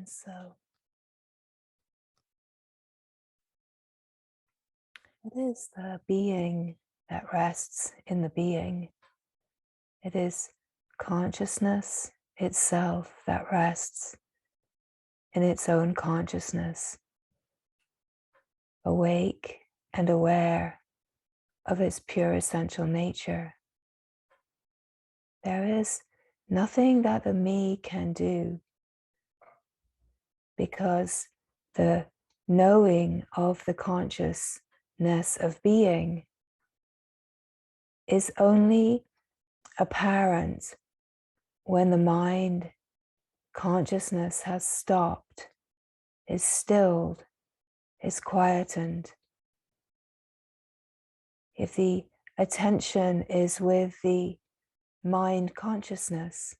And so it is the being that rests in the being. It is consciousness itself that rests in its own consciousness, awake and aware of its pure essential nature. There is nothing that the me can do, because the knowing of the consciousness of being is only apparent when the mind consciousness has stopped, is stilled, is quietened. If the attention is with the mind consciousness,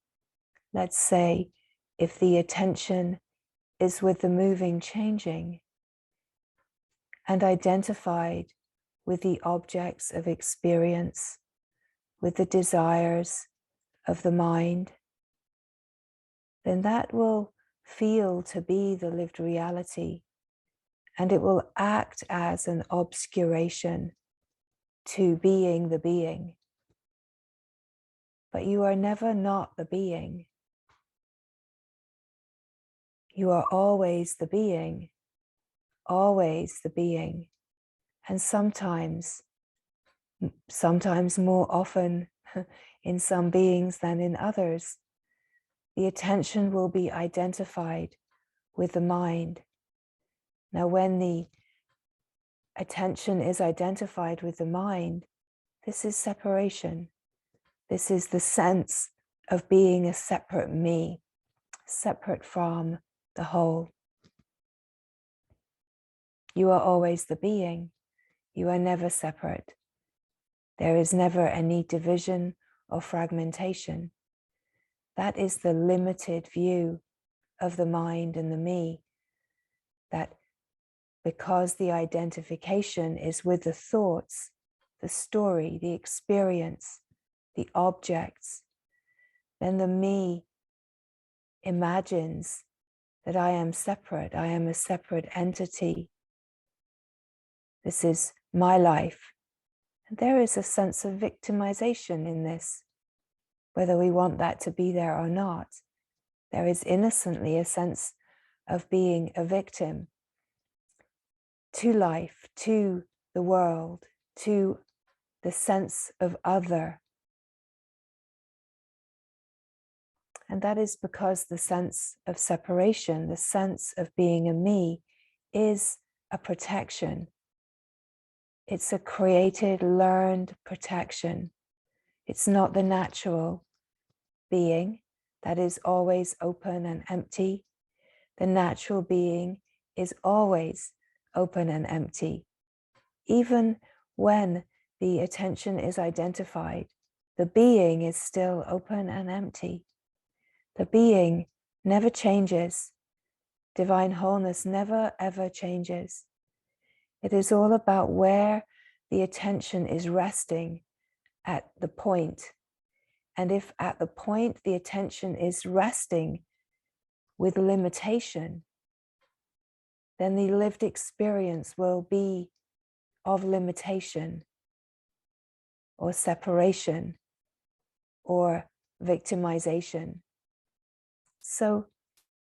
let's say if the attention is with the moving, changing, and identified with the objects of experience, with the desires of the mind, then that will feel to be the lived reality, and it will act as an obscuration to being the being. But you are never not the being. You are always the being, always the being. And sometimes more often in some beings than in others, the attention will be identified with the mind. Now, when the attention is identified with the mind, this is separation. This is the sense of being a separate me, separate from the whole. You are always the being. You are never separate. There is never any division or fragmentation. That is the limited view of the mind and the me, that because the identification is with the thoughts, the story, the experience, the objects, then the me imagines that I am separate, I am a separate entity. This is my life. And there is a sense of victimization in this, whether we want that to be there or not. There is innocently a sense of being a victim to life, to the world, to the sense of other. And that is because the sense of separation, the sense of being a me, is a protection. It's a created, learned protection. It's not the natural being that is always open and empty. The natural being is always open and empty. Even when the attention is identified, the being is still open and empty. The being never changes. Divine wholeness never, ever changes. It is all about where the attention is resting at the point. And if at the point the attention is resting with limitation, then the lived experience will be of limitation or separation or victimization. So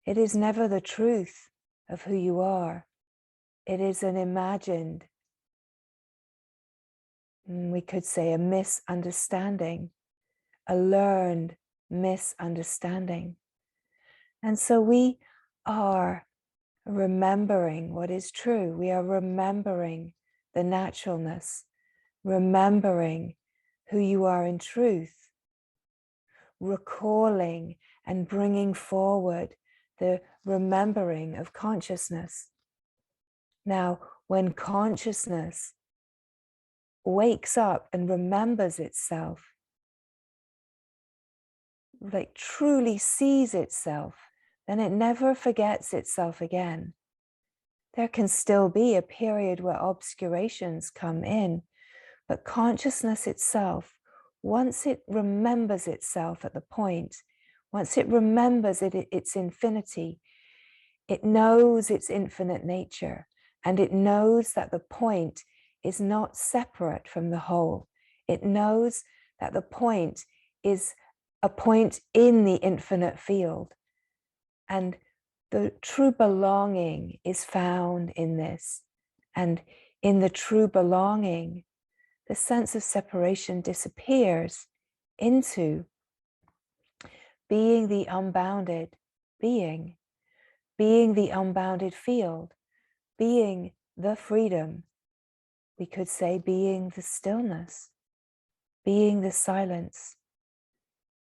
it is never the truth of who you are. It is an imagined, we could say a misunderstanding, a learned misunderstanding. And so we are remembering what is true. We are remembering the naturalness, remembering who you are in truth, recalling and bringing forward the remembering of consciousness. Now, when consciousness wakes up and remembers itself, like truly sees itself, then it never forgets itself again. There can still be a period where obscurations come in, but consciousness itself, once it remembers itself at the point, once it remembers its infinity, It knows its infinite nature, and it knows that the point is not separate from the whole. It knows that the point is a point in the infinite field. And the true belonging is found in this. And in the true belonging, the sense of separation disappears into being the unbounded being, being the unbounded field, being the freedom. We could say being the stillness, being the silence,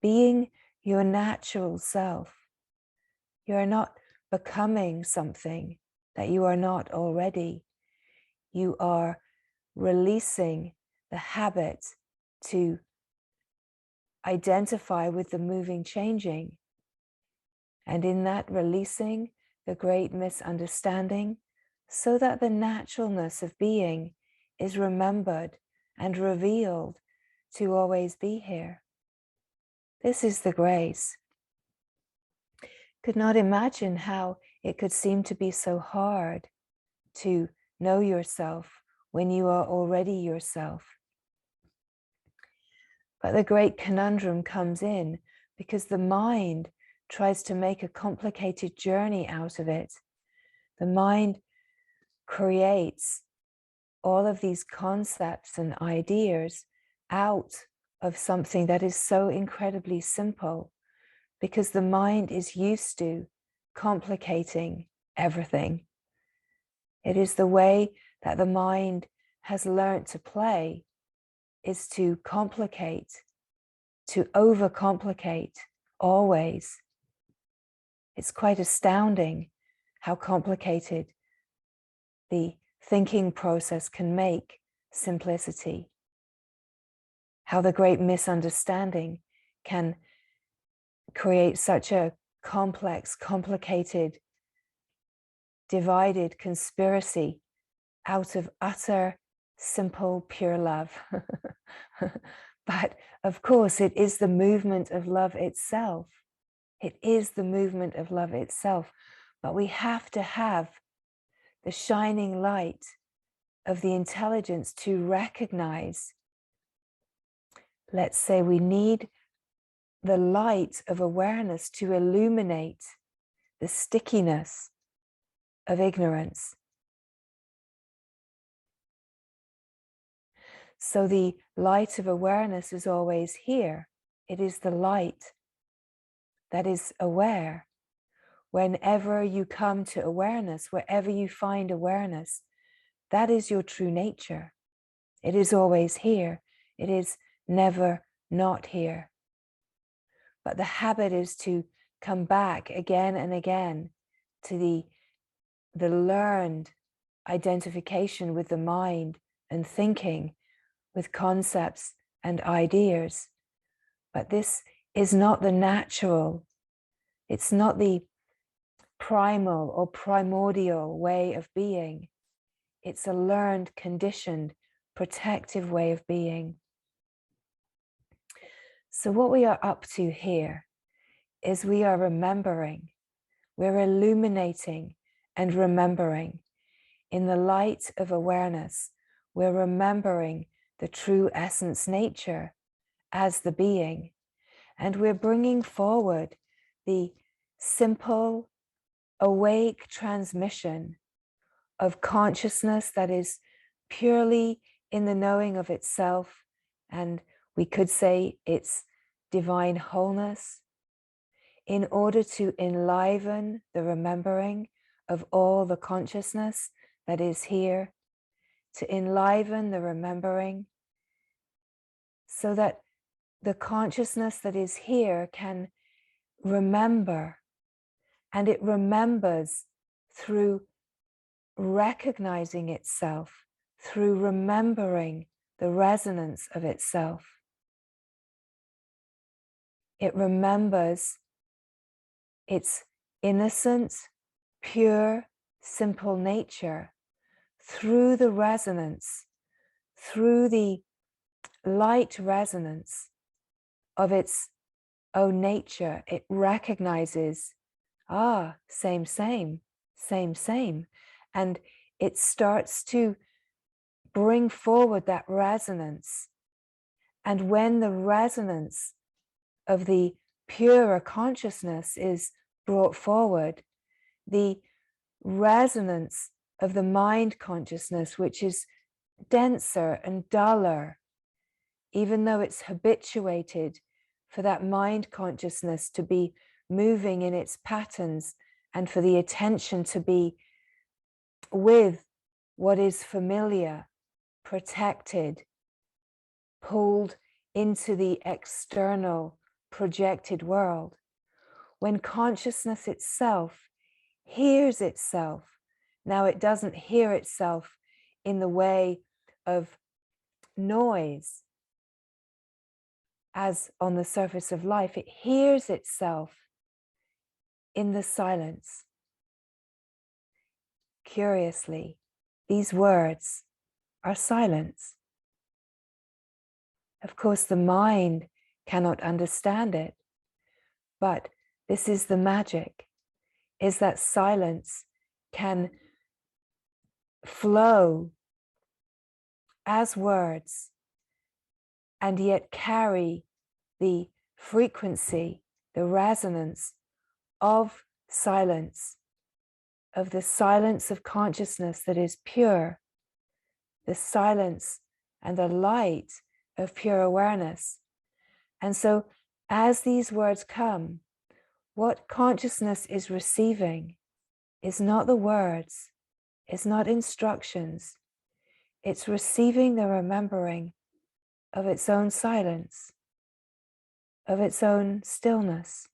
being your natural self. You are not becoming something that you are not already. You are releasing the habit to identify with the moving, changing. And in that releasing the great misunderstanding, so that the naturalness of being is remembered and revealed to always be here. This is the grace. Could not imagine how it could seem to be so hard to know yourself when you are already yourself. But the great conundrum comes in because the mind tries to make a complicated journey out of it. The mind creates all of these concepts and ideas out of something that is so incredibly simple, because the mind is used to complicating everything. It is the way that the mind has learned to play, is to complicate, to overcomplicate always. It's quite astounding how complicated the thinking process can make simplicity, how the great misunderstanding can create such a complex, complicated, divided conspiracy out of utter, simple, pure love. But of course, it is the movement of love itself. It is the movement of love itself. But we have to have the shining light of the intelligence to recognize. Let's say we need the light of awareness to illuminate the stickiness of ignorance. So the light of awareness is always here. It is the light that is aware. Whenever you come to awareness, wherever you find awareness, that is your true nature. It is always here. It is never not here. But the habit is to come back again and again to the learned identification with the mind and thinking, with concepts and ideas. But this is not the natural, it's not the primal or primordial way of being. It's a learned, conditioned, protective way of being. So what we are up to here is we are remembering, we're illuminating and remembering. In the light of awareness, we're remembering the true essence nature as the being, and we're bringing forward the simple, awake transmission of consciousness that is purely in the knowing of itself, and we could say its divine wholeness, in order to enliven the remembering of all the consciousness that is here, to enliven the remembering so that the consciousness that is here can remember, and it remembers through recognizing itself, through remembering the resonance of itself. It remembers its innocent, pure, simple nature through the resonance, through the light resonance of its own nature. It recognizes, same. same, same. And it starts to bring forward that resonance. And when the resonance of the purer consciousness is brought forward, the resonance of the mind consciousness, which is denser and duller, even though it's habituated for that mind consciousness to be moving in its patterns and for the attention to be with what is familiar, protected, pulled into the external projected world. When consciousness itself hears itself, now it doesn't hear itself in the way of noise as on the surface of life, it hears itself in the silence. Curiously, these words are silence. Of course, the mind cannot understand it, but this is the magic, is that silence can flow as words and yet carry the frequency, the resonance of silence, of the silence of consciousness that is pure, the silence and the light of pure awareness. And so as these words come, what consciousness is receiving is not the words, it's not instructions, it's receiving the remembering of its own silence, of its own stillness,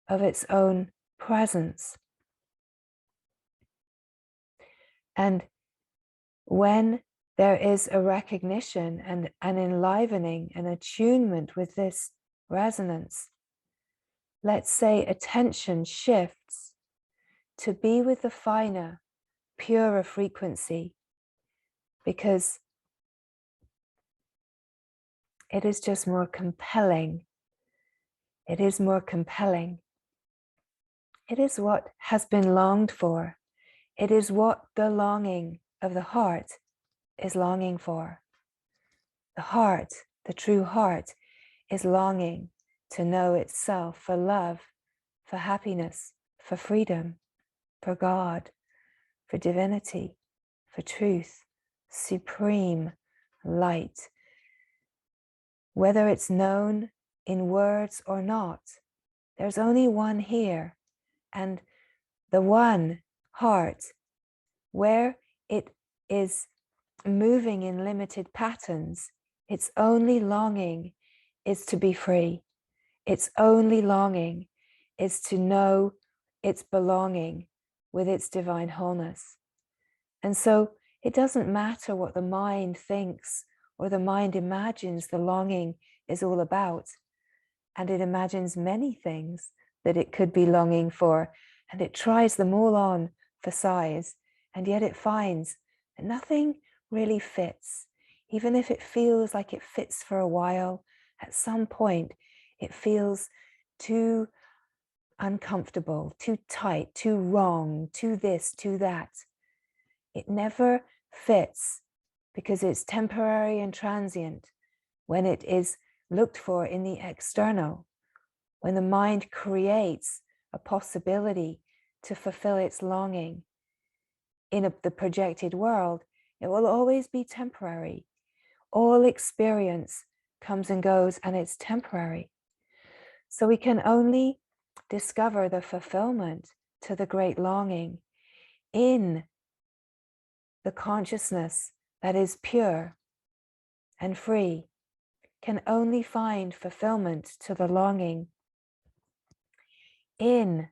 of its own presence. And when there is a recognition and an enlivening, an attunement with this resonance, let's say attention shifts to be with the finer, purer frequency, because it is just more compelling. It is more compelling. It is what has been longed for. It is what the longing of the heart is longing for. The heart, the true heart, is longing to know itself for love, for happiness, for freedom, for God, for divinity, for truth, supreme light. Whether it's known in words or not, there's only one here, and the one heart, where it is moving in limited patterns, its only longing is to be free. Its only longing is to know its belonging with its divine wholeness. And so it doesn't matter what the mind thinks or the mind imagines the longing is all about. And it imagines many things that it could be longing for, and it tries them all on for size, and yet it finds that nothing really fits. Even if it feels like it fits for a while, at some point it feels too uncomfortable, too tight, too wrong, too this, too that. It never fits because it's temporary and transient when it is looked for in the external. When the mind creates a possibility to fulfill its longing in the projected world, it will always be temporary. All experience comes and goes, and it's temporary. So we can only discover the fulfillment to the great longing in the consciousness that is pure and free, can only find fulfillment to the longing in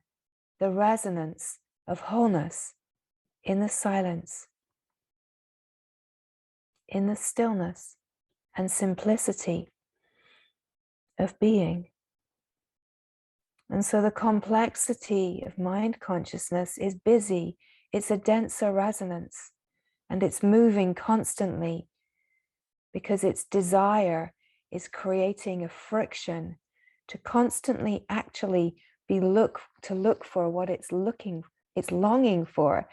the resonance of wholeness, in the silence, in the stillness and simplicity of being. And so the complexity of mind consciousness is busy. It's a denser resonance, and it's moving constantly because its desire is creating a friction to constantly actually to look for what it's looking it's longing for,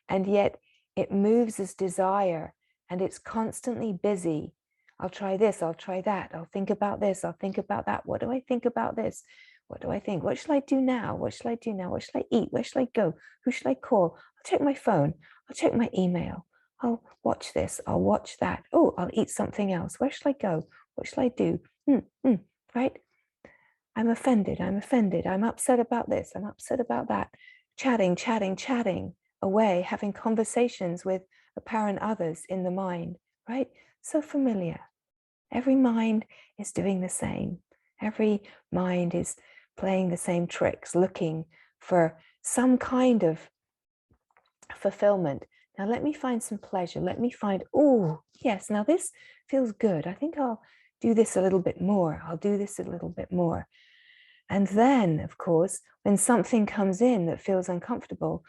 and yet it moves as desire, and it's constantly busy. I'll try this, I'll try that, I'll think about this, I'll think about that. What do I think about this? What do I think? What shall I do now? What shall I do now? What shall I eat? Where shall I go? Who shall I call? I'll check my phone. I'll check my email. I'll watch this. I'll watch that. Oh, I'll eat something else. Where shall I go? What shall I do? Right? I'm offended. I'm offended. I'm upset about this. I'm upset about that. Chatting, chatting, chatting away, having conversations with apparent others in the mind, right? So familiar. Every mind is doing the same. Every mind is playing the same tricks, looking for some kind of fulfillment. Now let me find some pleasure. Let me find, oh, yes, now this feels good. I think I'll do this a little bit more. I'll do this a little bit more. And then, of course, when something comes in that feels uncomfortable,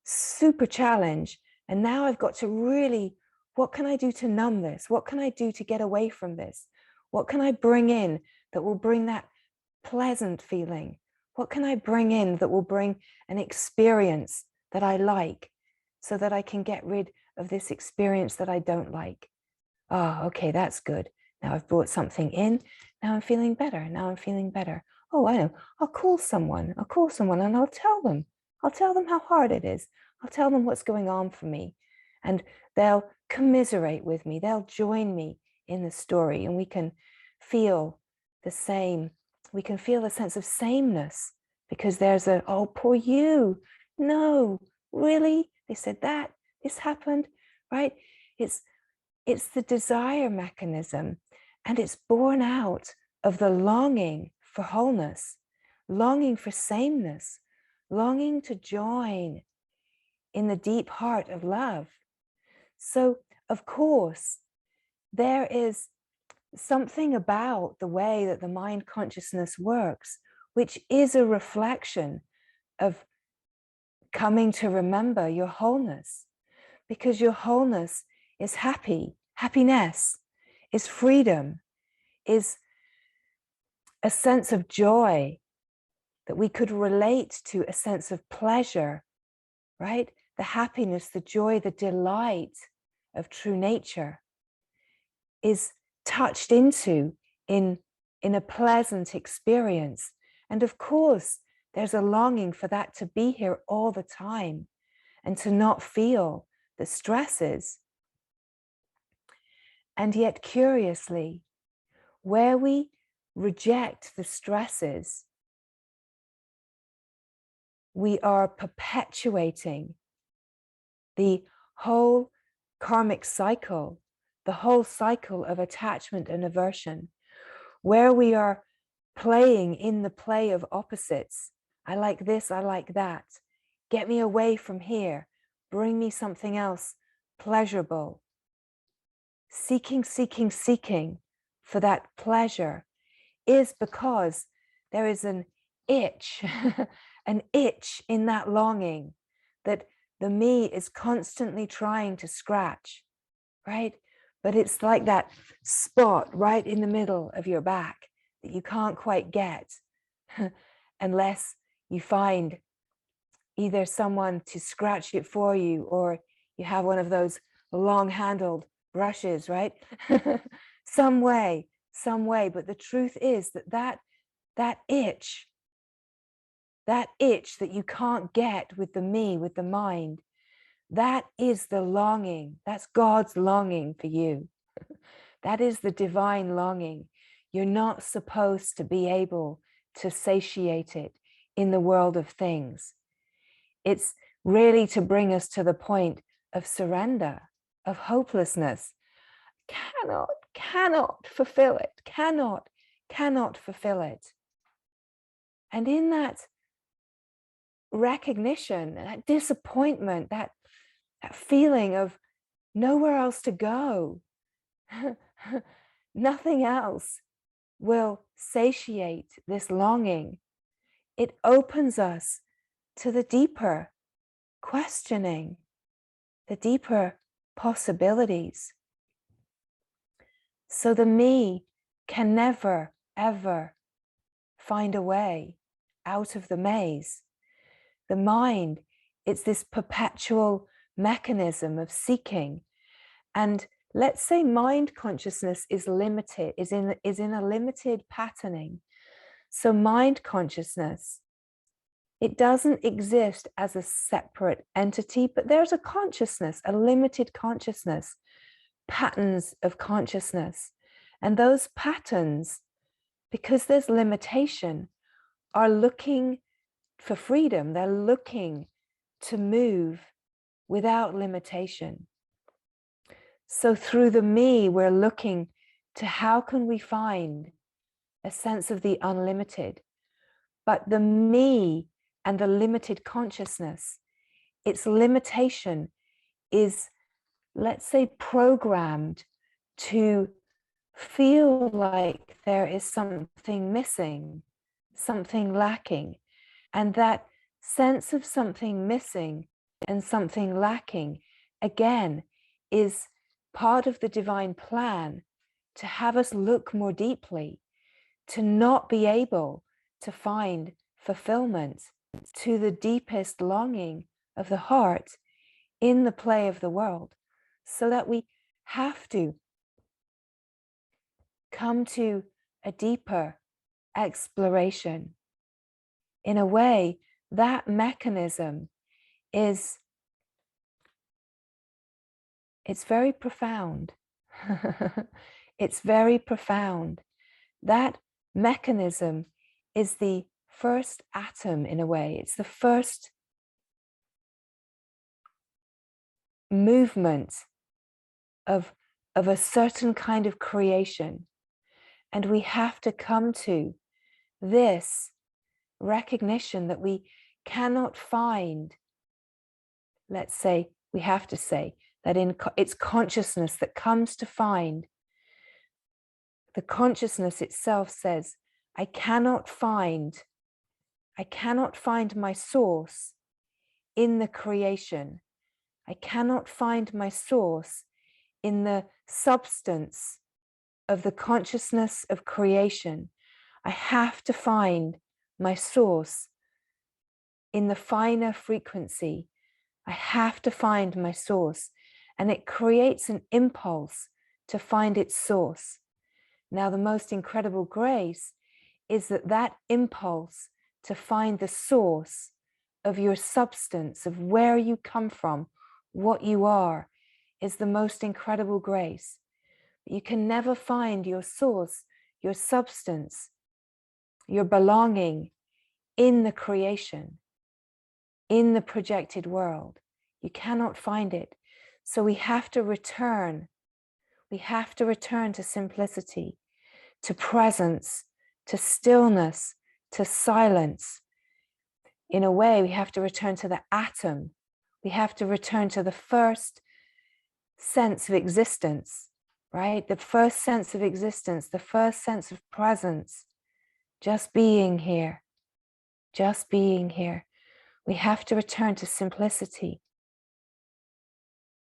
super challenge. And now I've got to really, what can I do to numb this? What can I do to get away from this? What can I bring in that will bring that pleasant feeling? What can I bring in that will bring an experience that I like, so that I can get rid of this experience that I don't like? Oh, okay, that's good. Now I've brought something in. Now I'm feeling better. Now I'm feeling better. Oh, I know. I'll call someone. I'll call someone and I'll tell them. I'll tell them how hard it is. I'll tell them what's going on for me. And they'll commiserate with me. They'll join me in the story, and we can feel the same. We can feel a sense of sameness, because there's a, oh, poor you. No, really? They said that. This happened, right? It's the desire mechanism, and it's born out of the longing for wholeness, longing for sameness, longing to join in the deep heart of love. So, of course, there is something about the way that the mind consciousness works, which is a reflection of coming to remember your wholeness, because your wholeness is happiness, is freedom, is a sense of joy that we could relate to a sense of pleasure, right? The happiness, the joy, the delight of true nature is touched into in a pleasant experience. And of course, there's a longing for that to be here all the time and to not feel the stresses. And yet, curiously, where we reject the stresses, we are perpetuating the whole karmic cycle, the whole cycle of attachment and aversion, where we are playing in the play of opposites. I like this, I like that. Get me away from here. Bring me something else pleasurable. Seeking for that pleasure is because there is an itch, an itch in that longing that the me is constantly trying to scratch, right? But it's like that spot right in the middle of your back that you can't quite get unless you find either someone to scratch it for you, or you have one of those long-handled brushes, right? some way. But the truth is that itch that you can't get with the me, with the mind, that is the longing. That's God's longing for you. That is the divine longing. You're not supposed to be able to satiate it in the world of things. It's really to bring us to the point of surrender, of hopelessness. Cannot fulfill it, cannot fulfill it. And in that recognition, that disappointment, that feeling of nowhere else to go, nothing else will satiate this longing. It opens us to the deeper questioning, the deeper possibilities. So the me can never, ever find a way out of the maze. The mind, it's this perpetual mechanism of seeking. And let's say mind consciousness is limited, is in a limited patterning. So mind consciousness, it doesn't exist as a separate entity, but there's a consciousness, a limited consciousness, patterns of consciousness. And those patterns, because there's limitation, are looking for freedom. They're looking to move without limitation. So through the me, we're looking to how can we find a sense of the unlimited. But the me and the limited consciousness, its limitation is, let's say, programmed to feel like there is something missing, something lacking. And that sense of something missing and something lacking, again, is part of the divine plan to have us look more deeply, to not be able to find fulfillment to the deepest longing of the heart in the play of the world, so that we have to come to a deeper exploration. In a way, that mechanism is, it's very profound. It's very profound. That mechanism is the first atom in a way. It's the first movement of a certain kind of creation. And we have to come to this recognition that we cannot find, let's say, we have to say that it's consciousness that comes to find. The consciousness itself says, I cannot find my source in the creation. I cannot find my source in the substance of the consciousness of creation. I have to find my source in the finer frequency. I have to find my source. And it creates an impulse to find its source. Now, the most incredible grace is that that impulse to find the source of your substance, of where you come from, what you are, is the most incredible grace. You can never find your source, your substance, your belonging in the creation, in the projected world. You cannot find it. So we have to return. We have to return to simplicity, to presence, to stillness, to silence. In a way, we have to return to the atom. We have to return to the first sense of existence, right? The first sense of existence, the first sense of presence, just being here, just being here. We have to return to simplicity.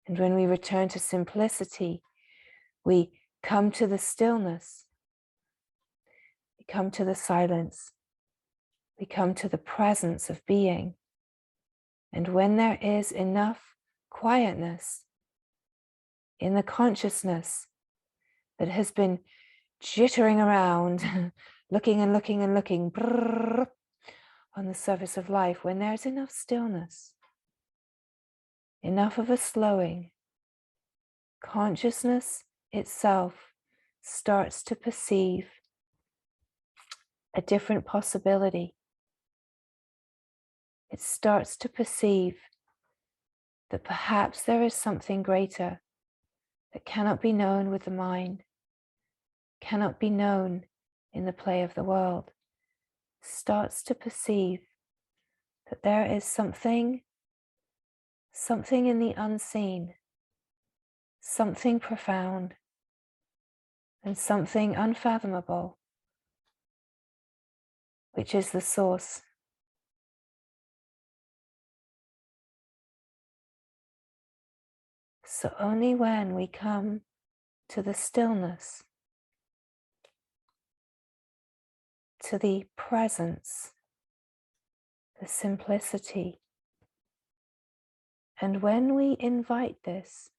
And when we return to simplicity, we come to the stillness, we come to the silence, we come to the presence of being. And when there is enough quietness in the consciousness that has been jittering around, looking and looking and looking on the surface of life, when there's enough stillness, enough of a slowing, consciousness itself starts to perceive a different possibility. It starts to perceive that perhaps there is something greater that cannot be known with the mind, cannot be known in the play of the world. Starts to perceive that there is something in the unseen, something profound, and something unfathomable, which is the source. So only when we come to the stillness, to the presence the simplicity. And when we invite this,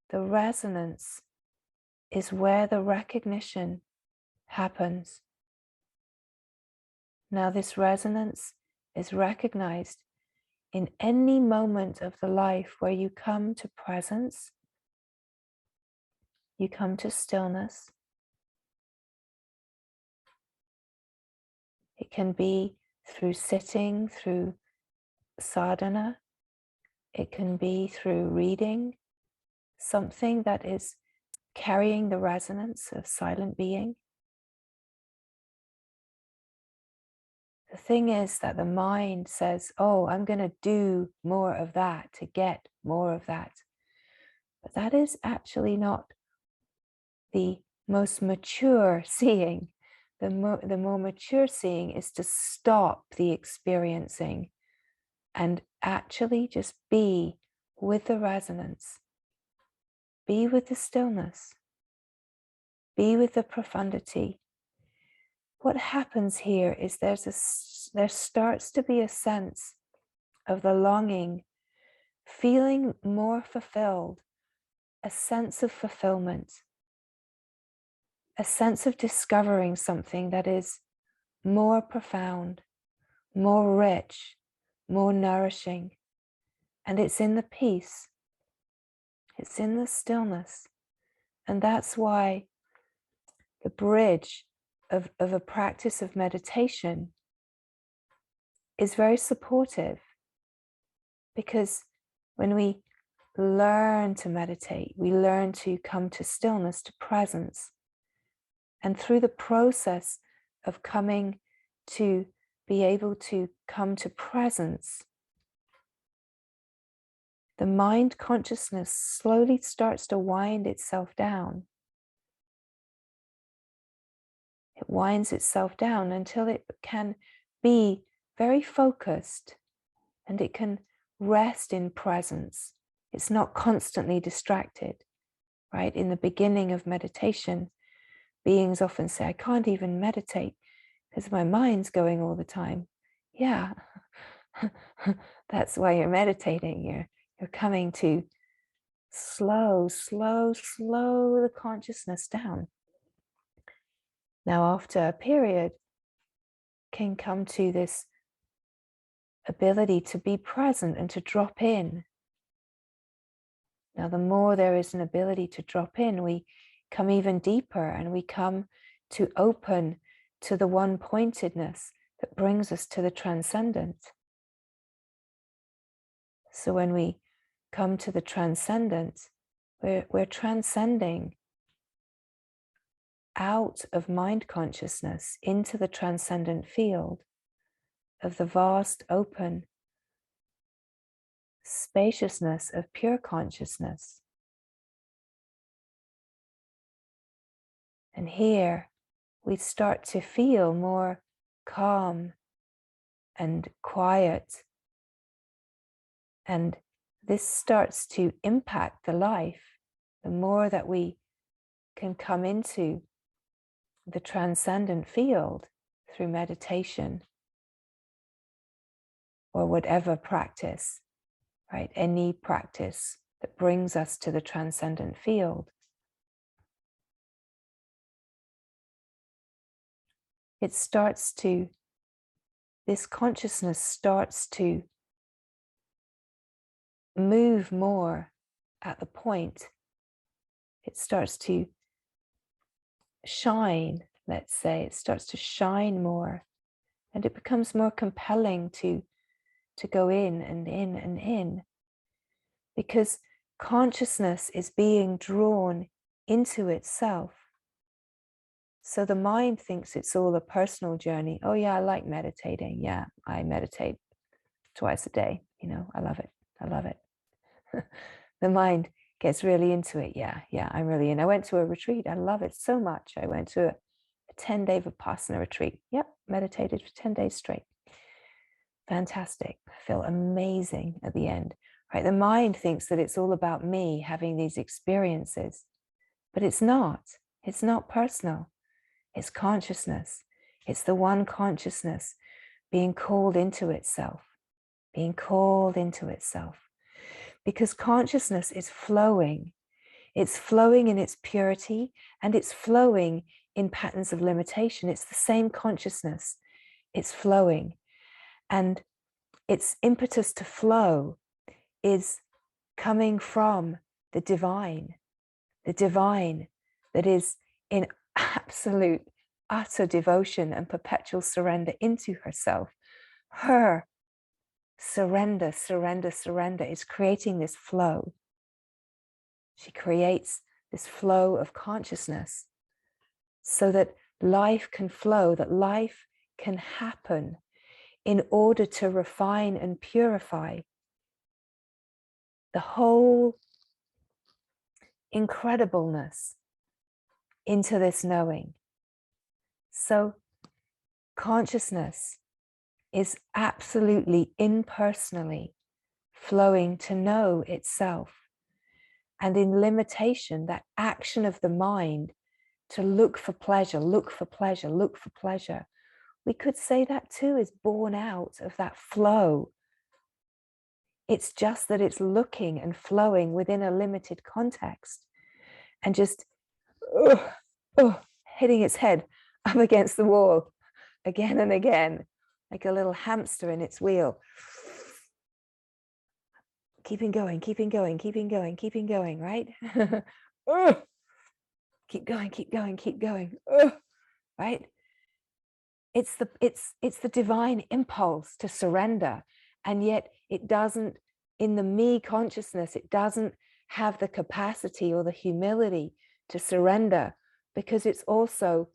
the resonance is where the recognition happens. Now, this resonance is recognized in any moment of the life where you come to presence, you come to stillness. It can be through sitting, through sadhana. It can be through reading something that is carrying the resonance of silent being. The thing is that the mind says, oh, I'm going to do more of that to get more of that. But that is actually not the most mature seeing. The more mature seeing is to stop the experiencing and actually just be with the resonance, be with the stillness, be with the profundity. What happens here is there starts to be a sense of the longing, feeling more fulfilled, a sense of fulfillment, a sense of discovering something that is more profound, more rich, more nourishing. And it's in the peace, it's in the stillness. And that's why the bridge of a practice of meditation is very supportive, because when we learn to meditate, we learn to come to stillness, to presence. And through the process of coming to be able to come to presence, the mind consciousness slowly starts to wind itself down. It winds itself down until it can be very focused and it can rest in presence. It's not constantly distracted, right? In the beginning of meditation, beings often say, I can't even meditate because my mind's going all the time. Yeah, that's why you're meditating. You're coming to slow the consciousness down. Now, after a period, can come to this ability to be present and to drop in. Now, the more there is an ability to drop in, we come even deeper and we come to open to the one-pointedness that brings us to the transcendent. So when we come to the transcendent, we're transcending out of mind consciousness into the transcendent field of the vast open spaciousness of pure consciousness. And here we start to feel more calm and quiet. And this starts to impact the life. The more that we can come into the transcendent field through meditation or whatever practice, right? Any practice that brings us to the transcendent field. It starts to, this consciousness starts to move more at the point. It starts to shine, let's say. It starts to shine more, and it becomes more compelling to go in and in and in, because consciousness is being drawn into itself. So the mind thinks it's all a personal journey. Oh yeah, I like meditating. Yeah, I meditate twice a day. You know, I love it. I love it. The mind gets really into it. Yeah, I'm really in. I went to a retreat. I love it so much. I went to a 10-day Vipassana retreat. Yep, meditated for 10 days straight. Fantastic. I feel amazing at the end, right? The mind thinks that it's all about me having these experiences, but it's not. It's not personal. It's consciousness. It's the one consciousness being called into itself, being called into itself. Because consciousness is flowing. It's flowing in its purity, and it's flowing in patterns of limitation. It's the same consciousness. It's flowing. And its impetus to flow is coming from the divine that is in absolute, utter devotion and perpetual surrender into herself. Her surrender, surrender, surrender is creating this flow. She creates this flow of consciousness so that life can flow, that life can happen in order to refine and purify the whole incredibleness into this knowing. So consciousness is absolutely impersonally flowing to know itself. And in limitation, that action of the mind to look for pleasure, look for pleasure, look for pleasure, we could say that too is born out of that flow. It's just that it's looking and flowing within a limited context and just hitting its head up against the wall again and again, like a little hamster in its wheel. Keeping going, keeping going, keeping going, keeping going, right? Keep going, keep going, keep going, right? It's the divine impulse to surrender, and yet it doesn't, in the me consciousness, it doesn't have the capacity or the humility to surrender, because it's also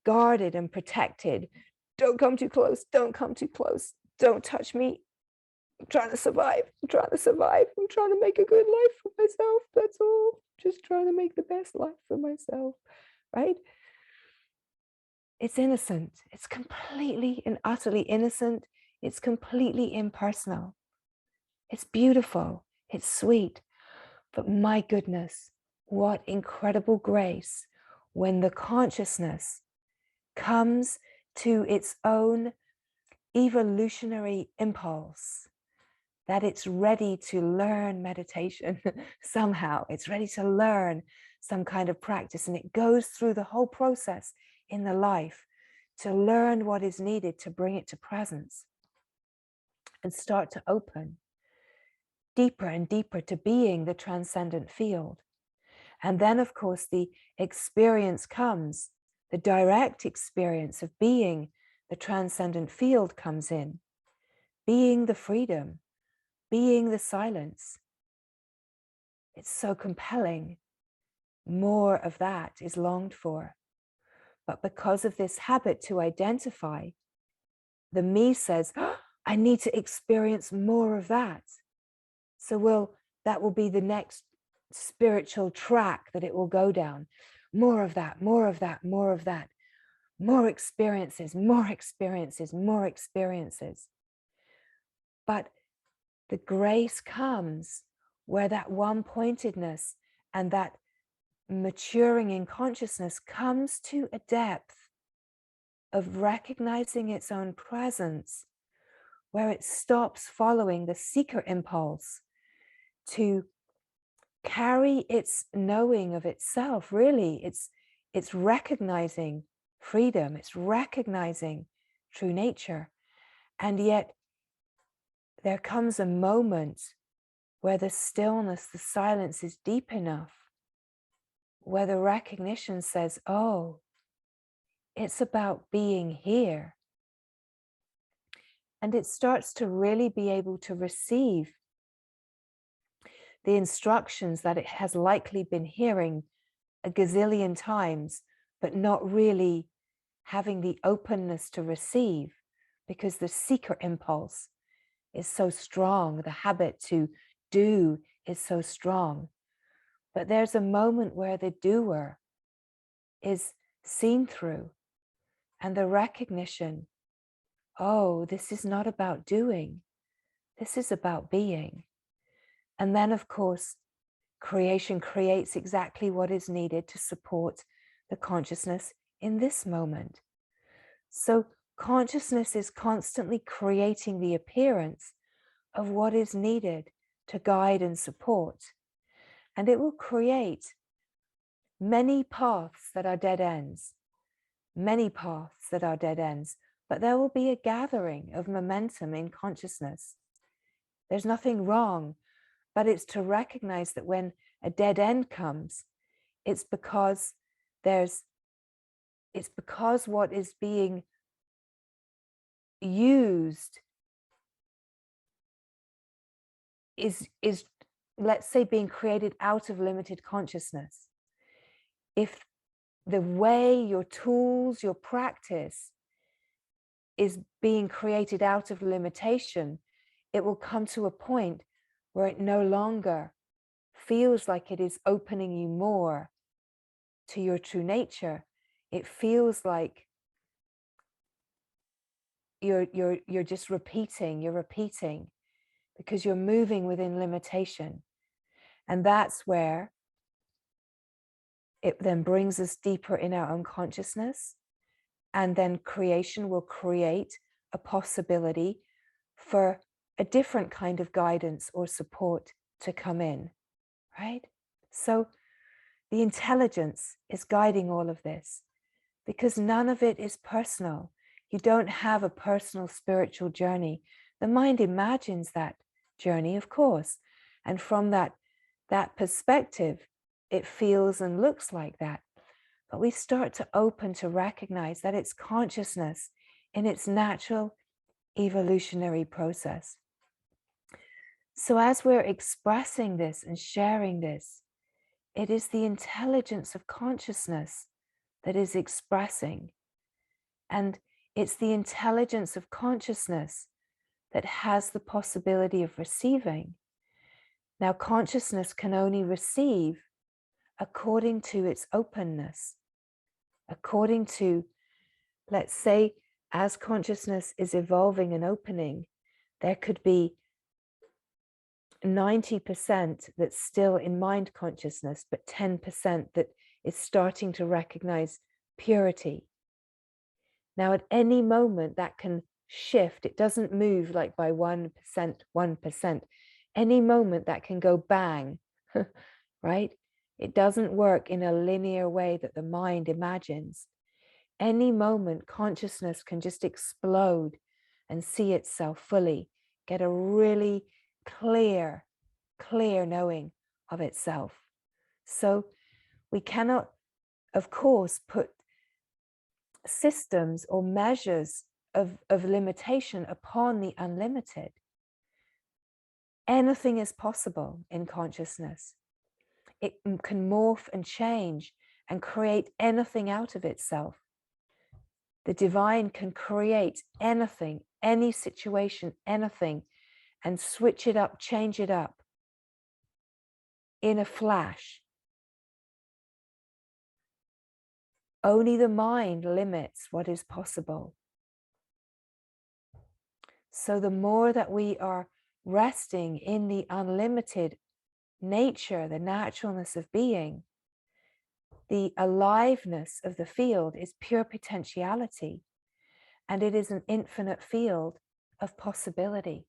guarded and protected. Don't come too close, don't come too close, don't touch me. I'm trying to survive, I'm trying to survive, I'm trying to make a good life for myself, that's all. Just trying to make the best life for myself, right? It's innocent. It's completely and utterly innocent. It's completely impersonal. It's beautiful. It's sweet. But my goodness, what incredible grace when the consciousness comes to its own evolutionary impulse, that it's ready to learn meditation somehow. It's ready to learn some kind of practice, and it goes through the whole process in the life to learn what is needed to bring it to presence and start to open deeper and deeper to being the transcendent field. And then, of course, the experience comes, the direct experience of being the transcendent field comes in, being the freedom, being the silence. It's so compelling. More of that is longed for. But because of this habit to identify, the me says, oh, I need to experience more of that. So that will be the next spiritual track that it will go down. More of that, more of that, more of that. More experiences, more experiences, more experiences. But the grace comes where that one-pointedness and that maturing in consciousness comes to a depth of recognizing its own presence, where it stops following the seeker impulse to carry its knowing of itself. Really, it's recognizing freedom, it's recognizing true nature. And yet there comes a moment where the stillness, the silence is deep enough, where the recognition says, oh, it's about being here. And it starts to really be able to receive the instructions that it has likely been hearing a gazillion times, but not really having the openness to receive, because the seeker impulse is so strong, the habit to do is so strong. But there's a moment where the doer is seen through, and the recognition, oh, this is not about doing, this is about being. And then, of course, creation creates exactly what is needed to support the consciousness in this moment. So Consciousness is constantly creating the appearance of what is needed to guide and support. And it will create many paths that are dead ends, many paths that are dead ends, but there will be a gathering of momentum in consciousness. There's nothing wrong, but it's to recognize that when a dead end comes, it's because what is being used is let's say being created out of limited consciousness. If the way your tools, your practice is being created out of limitation, it will come to a point where it no longer feels like it is opening you more to your true nature. It feels like you're just you're repeating because you're moving within limitation. And that's where it then brings us deeper in our own consciousness. And then creation will create a possibility for a different kind of guidance or support to come in, right? So the intelligence is guiding all of this because none of it is personal. You don't have a personal spiritual journey. The mind imagines that journey, of course. And from that perspective, it feels and looks like that. But we start to open to recognize that it's consciousness in its natural evolutionary process. So as we're expressing this and sharing this, it is the intelligence of consciousness that is expressing. And it's the intelligence of consciousness that has the possibility of receiving. Now, consciousness can only receive according to its openness, according to, let's say, as consciousness is evolving and opening, there could be 90% that's still in mind consciousness, but 10% that is starting to recognize purity. Now, at any moment that can shift. It doesn't move like by 1%, 1%. Any moment that can go bang, right? It doesn't work in a linear way that the mind imagines. Any moment, consciousness can just explode and see itself fully, get a really clear knowing of itself. So we cannot, of course, put systems or measures of limitation upon the unlimited. Anything is possible in consciousness. It can morph and change and create anything out of itself. The divine can create anything, any situation, anything, and switch it up, change it up in a flash. Only the mind limits what is possible. So the more that we are resting in the unlimited nature, the naturalness of being, the aliveness of the field is pure potentiality, and it is an infinite field of possibility.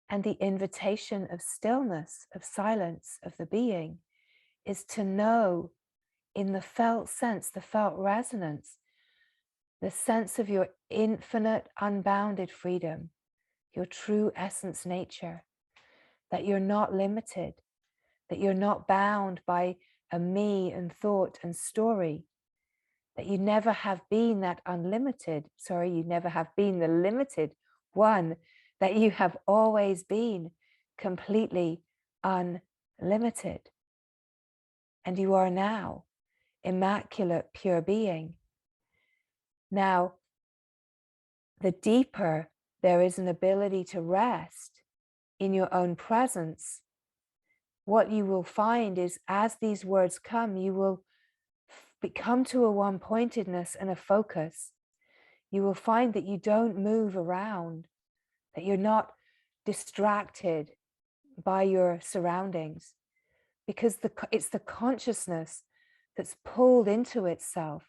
And the invitation of stillness, of silence, of the being is to know in the felt sense, the felt resonance, the sense of your infinite, unbounded freedom, your true essence nature, that you're not limited, that you're not bound by a me and thought and story, that you never have been that unlimited, you never have been the limited one, that you have always been completely unlimited. And you are now immaculate, pure being. Now, the deeper there is an ability to rest in your own presence, what you will find is as these words come, you will come to a one-pointedness and a focus. You will find that you don't move around, that you're not distracted by your surroundings, because it's the consciousness that's pulled into itself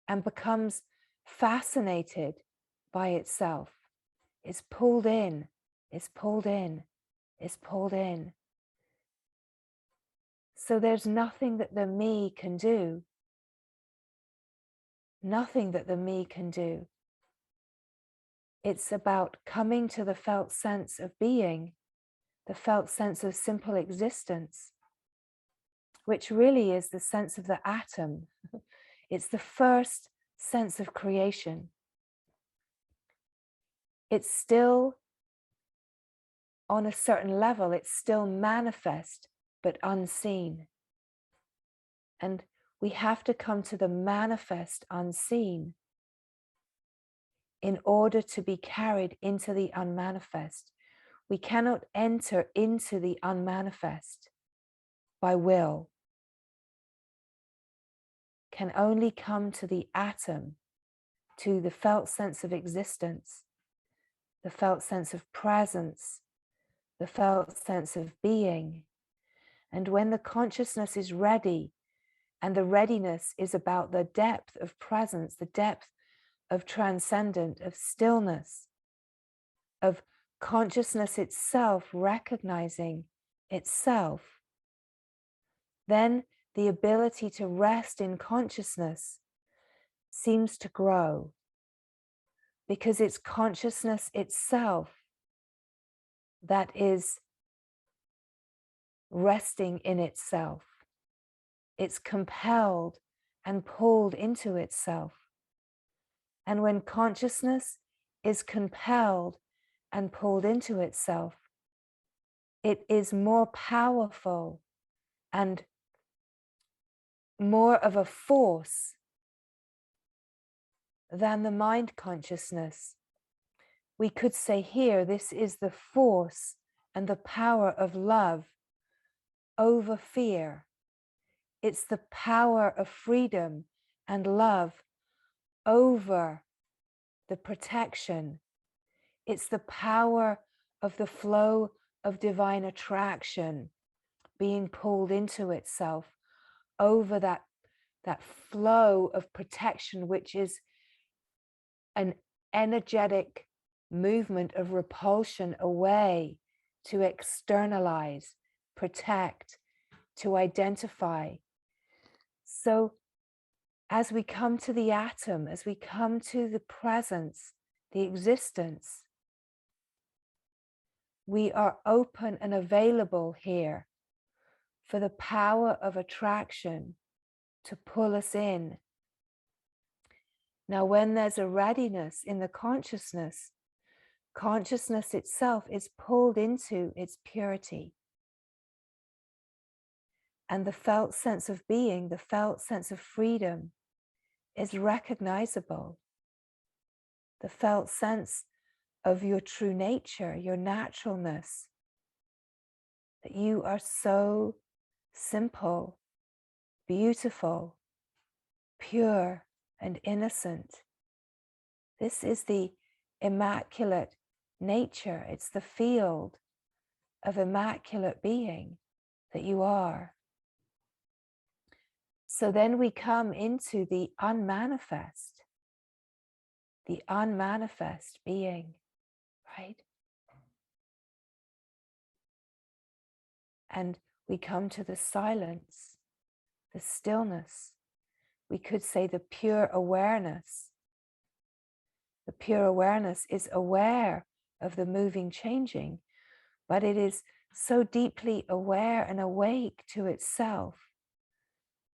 and becomes fascinated by itself. It's pulled in, it's pulled in, it's pulled in. So there's nothing that the me can do. Nothing that the me can do. It's about coming to the felt sense of being, the felt sense of simple existence, which really is the sense of the atom. It's the first sense of creation. It's still, on a certain level, it's still manifest, but unseen. And we have to come to the manifest unseen in order to be carried into the unmanifest. We cannot enter into the unmanifest by will. Can only come to the atom, to the felt sense of existence, the felt sense of presence, the felt sense of being. And when the consciousness is ready, and the readiness is about the depth of presence, the depth of transcendent, of stillness, of consciousness itself recognizing itself, then the ability to rest in consciousness seems to grow, because it's consciousness itself that is resting in itself. It's compelled and pulled into itself. And when consciousness is compelled and pulled into itself, it is more powerful and more of a force than the mind consciousness. We could say here, this is the force and the power of love over fear. It's the power of freedom and love over the protection. It's the power of the flow of divine attraction being pulled into itself over that flow of protection, which is an energetic movement of repulsion away, to externalize, protect, to identify. So as we come to the atom, as we come to the presence, the existence, we are open and available here for the power of attraction to pull us in. Now, when there's a readiness in the consciousness, consciousness itself is pulled into its purity. And the felt sense of being, the felt sense of freedom is recognizable. The felt sense of your true nature, your naturalness, that you are so simple, beautiful, pure, and innocent. This is the immaculate nature. It's the field of immaculate being that you are. So then we come into the unmanifest being, right? And we come to the silence, the stillness. We could say the pure awareness. The pure awareness is aware of the moving, changing, but it is so deeply aware and awake to itself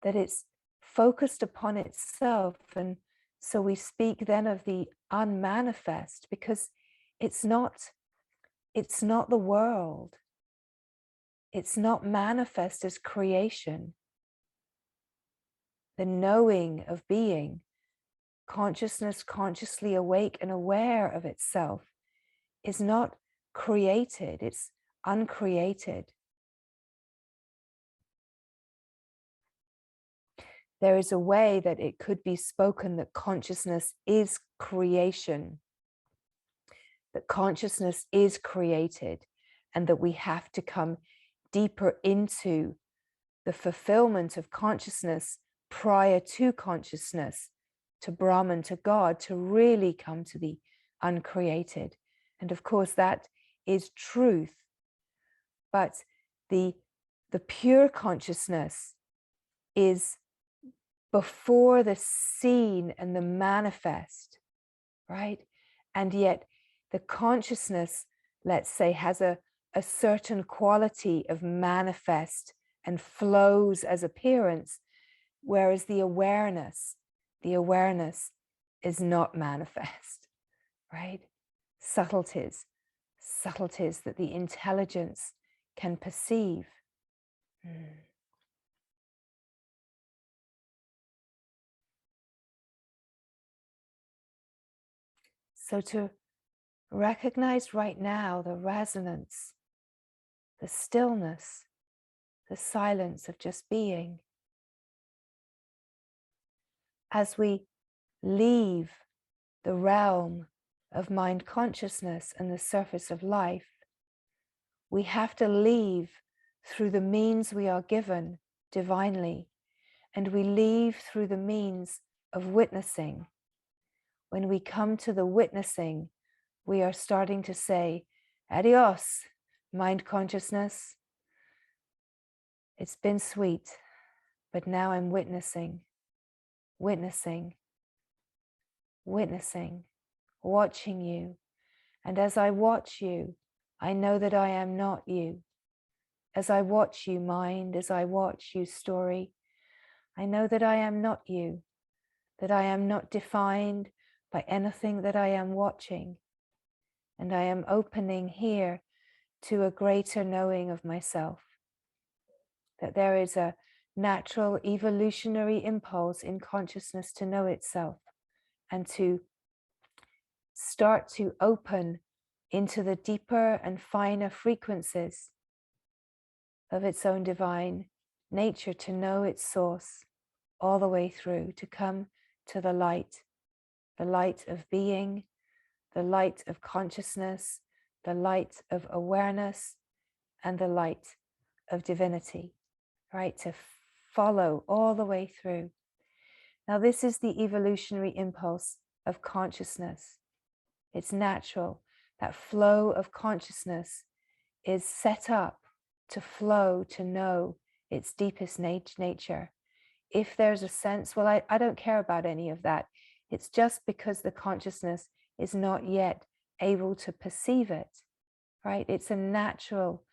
that it's focused upon itself. And so we speak then of the unmanifest, because it's not the world. It's not manifest as creation. The knowing of being, consciousness consciously awake and aware of itself, is not created, it's uncreated. There is a way that it could be spoken that consciousness is creation, that consciousness is created, and that we have to come deeper into the fulfillment of consciousness prior to consciousness to Brahman, to God, to really come to the uncreated. And of course, that is truth. But the pure consciousness is before the seen and the manifest, right? And yet the consciousness, let's say, has a certain quality of manifest and flows as appearance, whereas the awareness is not manifest, right? Subtleties that the intelligence can perceive. So to recognize right now the resonance, the stillness, the silence of just being. As we leave the realm of mind consciousness and the surface of life, we have to leave through the means we are given divinely, and we leave through the means of witnessing. When we come to the witnessing, we are starting to say, adios, mind consciousness. It's been sweet, but now I'm witnessing, watching you. And as I watch you, I know that I am not you. As I watch you, mind, as I watch you, story, I know that I am not you, that I am not defined by anything that I am watching. And I am opening here to a greater knowing of myself, that there is a natural evolutionary impulse in consciousness to know itself and to start to open into the deeper and finer frequencies of its own divine nature, to know its source all the way through, to come to the light of being, the light of consciousness, the light of awareness, and the light of divinity, right? To follow all the way through. Now, this is the evolutionary impulse of consciousness. It's natural. That flow of consciousness is set up to flow, to know its deepest nature. If there's a sense, well, I don't care about any of that. It's just because the consciousness is not yet able to perceive it, right? It's a natural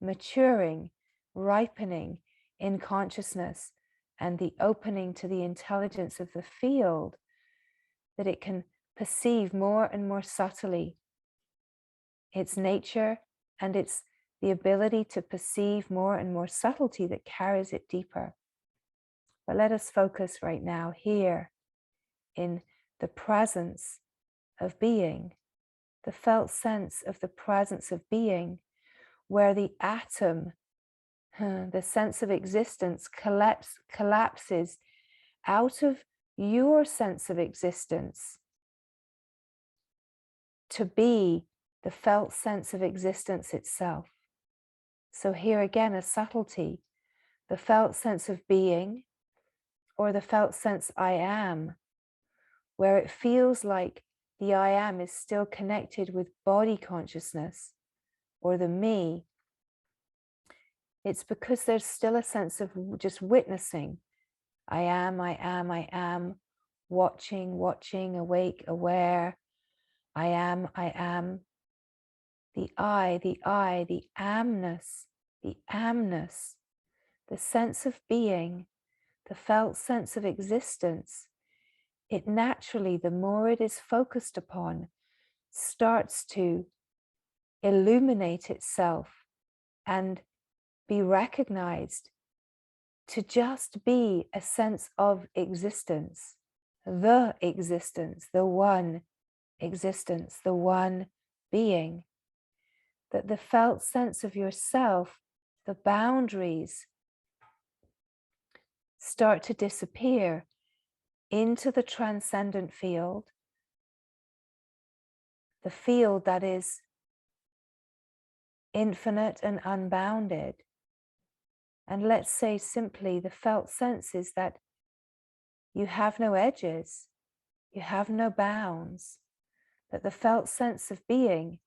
maturing, ripening in consciousness and the opening to the intelligence of the field, that it can perceive more and more subtly its nature, and it's the ability to perceive more and more subtlety that carries it deeper. But let us focus right now here in the presence of being, the felt sense of the presence of being, where the atom, the sense of existence, collapses out of your sense of existence to be the felt sense of existence itself. So here again, a subtlety, the felt sense of being, or the felt sense I am, where it feels like the I am is still connected with body consciousness or the me. It's because there's still a sense of just witnessing. I am, watching, awake, aware. I am. The I, the amness, the sense of being, the felt sense of existence. It naturally, the more it is focused upon, starts to illuminate itself and be recognized to just be a sense of existence, the one existence, the one being. That the felt sense of yourself, the boundaries start to disappear into the transcendent field, the field that is infinite and unbounded. And let's say simply the felt sense is that you have no edges, You have no bounds, that the felt sense of being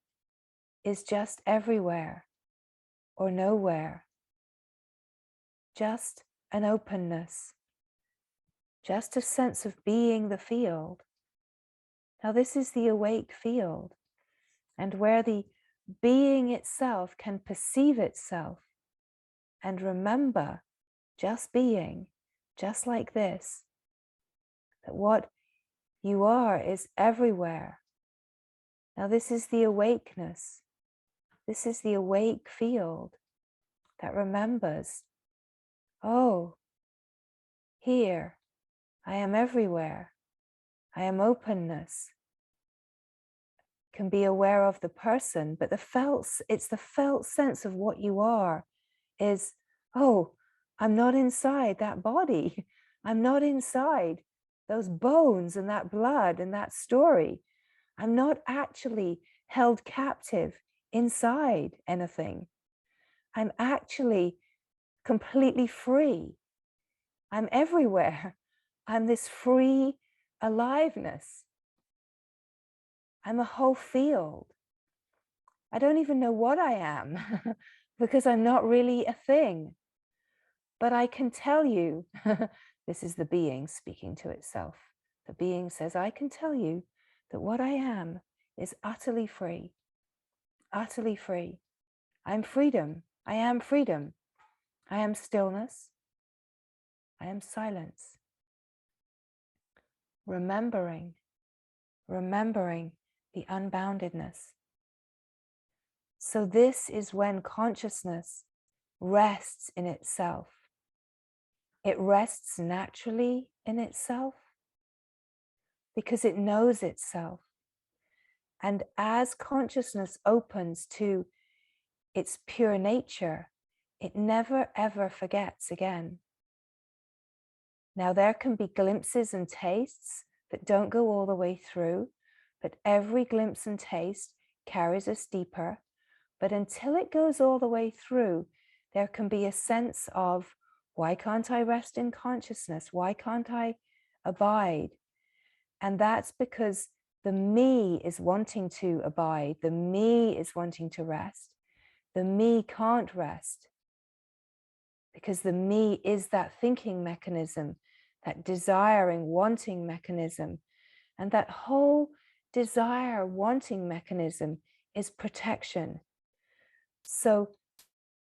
is just everywhere or nowhere, just an openness, just a sense of being the field. Now, this is the awake field, and where the being itself can perceive itself and remember just being, just like this, that what you are is everywhere. Now, this is the awakeness. This is the awake field that remembers, oh, here, I am everywhere. I am openness. Can be aware of the person, but it's the felt sense of what you are is, oh, I'm not inside that body. I'm not inside those bones and that blood and that story. I'm not actually held captive inside anything. I'm actually completely free. I'm everywhere. I'm this free aliveness. I'm a whole field. I don't even know what I am because I'm not really a thing. But I can tell you, this is the being speaking to itself. The being says, I can tell you that what I am is utterly free. Utterly free. I'm freedom. I am freedom. I am stillness. I am silence. Remembering the unboundedness. So this is when consciousness rests in itself. It rests naturally in itself because it knows itself. And as consciousness opens to its pure nature, it never ever forgets again. Now, there can be glimpses and tastes that don't go all the way through, but every glimpse and taste carries us deeper. But until it goes all the way through, there can be a sense of, why can't I rest in consciousness? Why can't I abide? And that's because the me is wanting to abide. The me is wanting to rest. The me can't rest because the me is that thinking mechanism, that desiring, wanting mechanism. And that whole desire, wanting mechanism is protection. So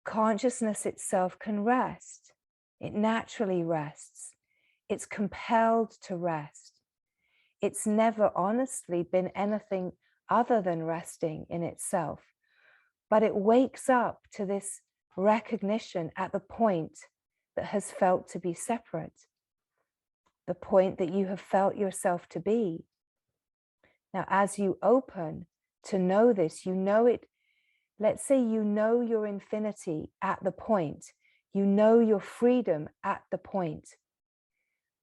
consciousness itself can rest. It naturally rests. It's compelled to rest. It's never honestly been anything other than resting in itself. But it wakes up to this recognition at the point that has felt to be separate, the point that you have felt yourself to be. Now, as you open to know this, you know it. Let's say you know your infinity at the point, you know your freedom at the point,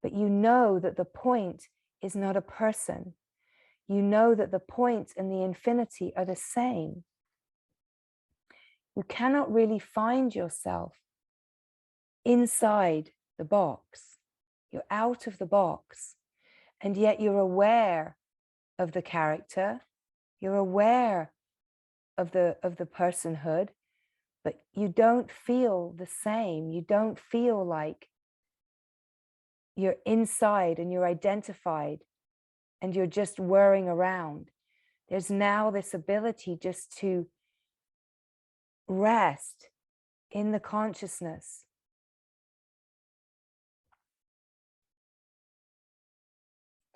but you know that the point is not a person. You know that the point and the infinity are the same. You cannot really find yourself inside the box. You're out of the box, and yet you're aware of the character. You're aware of the personhood, but you don't feel the same. You don't feel like you're inside and you're identified and you're just whirring around. There's now this ability just to rest in the consciousness.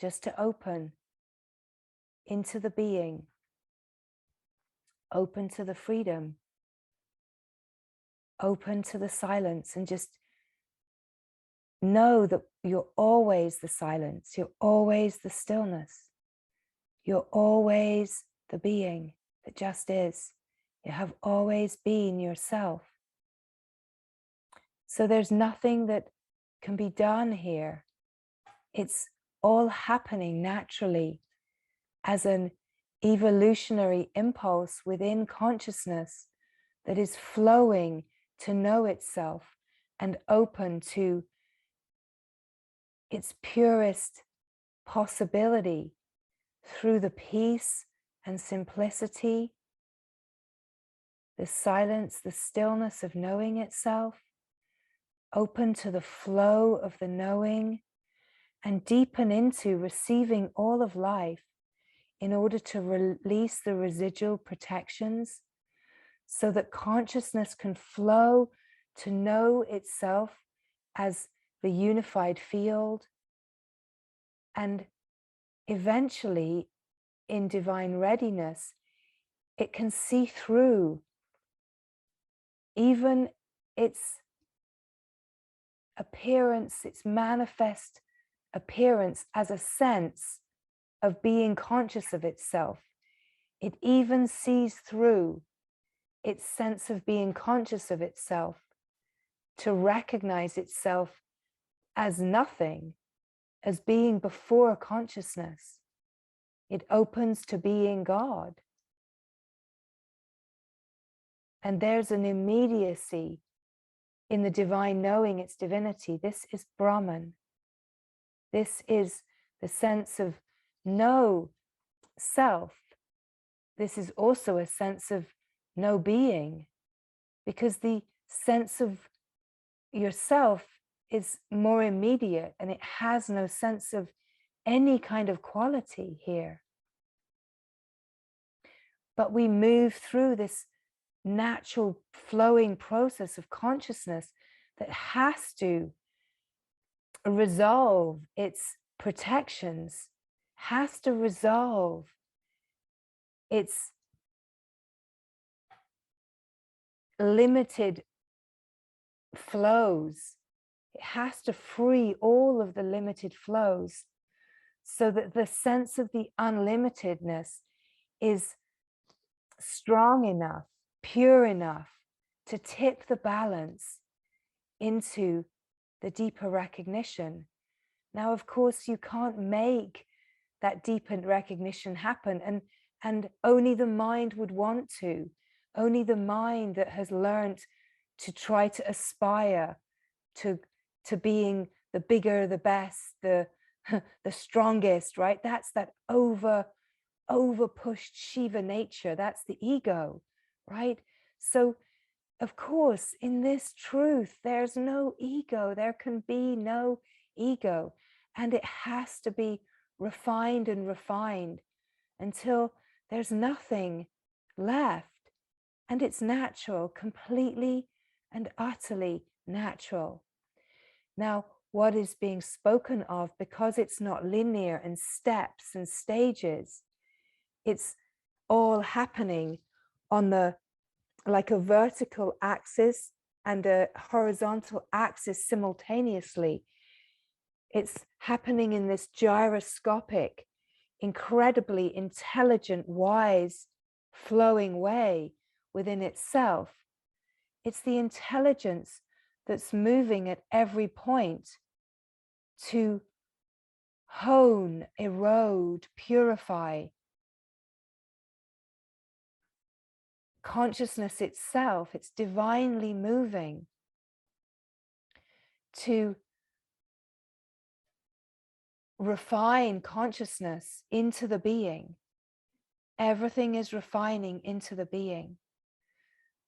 Just to open into the being, open to the freedom, open to the silence, and just know that you're always the silence, you're always the stillness, you're always the being that just is. You have always been yourself. So there's nothing that can be done here. It's all happening naturally as an evolutionary impulse within consciousness that is flowing to know itself and open to its purest possibility through the peace and simplicity, the silence, the stillness of knowing itself, open to the flow of the knowing, and deepen into receiving all of life in order to release the residual protections so that consciousness can flow to know itself as the unified field. And eventually, in divine readiness, it can see through even its appearance, its manifest appearance as a sense of being conscious of itself. It even sees through its sense of being conscious of itself to recognize itself as nothing, as being before consciousness. It opens to being God. And there's an immediacy in the divine knowing its divinity. This is Brahman. This is the sense of no self. This is also a sense of no being, because the sense of yourself is more immediate and it has no sense of any kind of quality here. But we move through this natural flowing process of consciousness that has to resolve its protections, has to resolve its limited flows. It has to free all of the limited flows so that the sense of the unlimitedness is strong enough, pure enough to tip the balance into the deeper recognition. Now, of course, you can't make that deepened recognition happen, and only the mind would want to. Only the mind that has learned to try to aspire to being the bigger, the best, the strongest, right? That's that over pushed Shiva nature. That's the ego, right? So of course, in this truth, there's no ego. There can be no ego. And it has to be refined and refined until there's nothing left. And it's natural, completely and utterly natural. Now, what is being spoken of, because it's not linear and steps and stages, it's all happening on the like a vertical axis and a horizontal axis simultaneously. It's happening in this gyroscopic, incredibly intelligent, wise, flowing way within itself. It's the intelligence that's moving at every point to hone, erode, purify consciousness itself. It's divinely moving to refine consciousness into the being. Everything is refining into the being.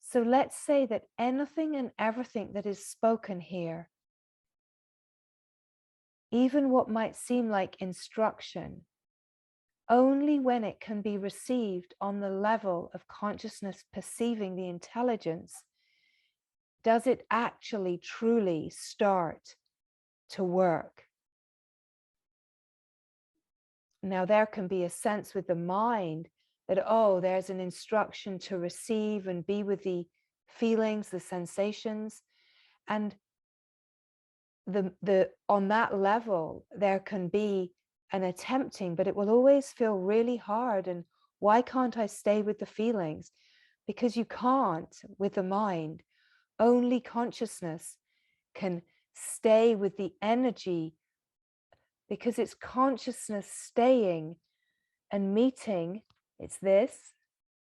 So let's say that anything and everything that is spoken here, even what might seem like instruction, only when it can be received on the level of consciousness perceiving the intelligence does it actually truly start to work. Now, there can be a sense with the mind that, oh, there's an instruction to receive and be with the feelings, the sensations. And on that level, there can be an attempting, but it will always feel really hard. And why can't I stay with the feelings? Because you can't with the mind. Only consciousness can stay with the energy, because it's consciousness staying and meeting. It's this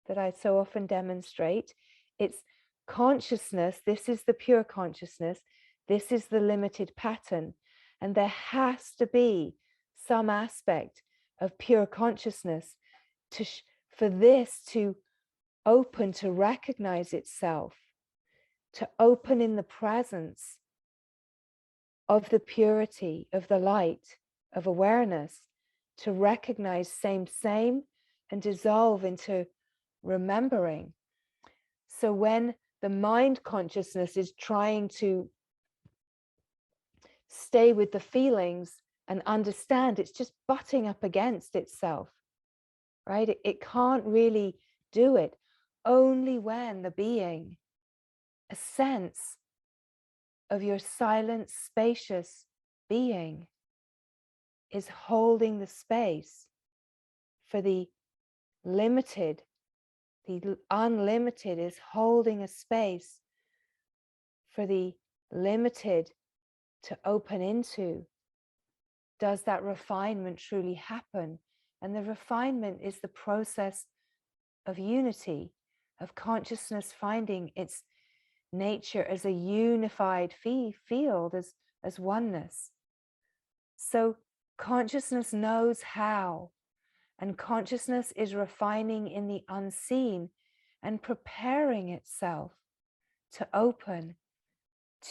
that I so often demonstrate. It's consciousness. This is the pure consciousness. This is the limited pattern. And there has to be some aspect of pure consciousness for this to open, to recognize itself, to open in the presence of the purity, of the light, of awareness, to recognize same, and dissolve into remembering. So when the mind consciousness is trying to stay with the feelings and understand, it's just butting up against itself, right? It can't really do it. Only when the being, a sense of your silent, spacious being, is holding the space for the limited, the unlimited is holding a space for the limited to open into, does that refinement truly happen. And the refinement is the process of unity, of consciousness finding its nature as a unified field, as oneness. So consciousness knows how, and consciousness is refining in the unseen and preparing itself to open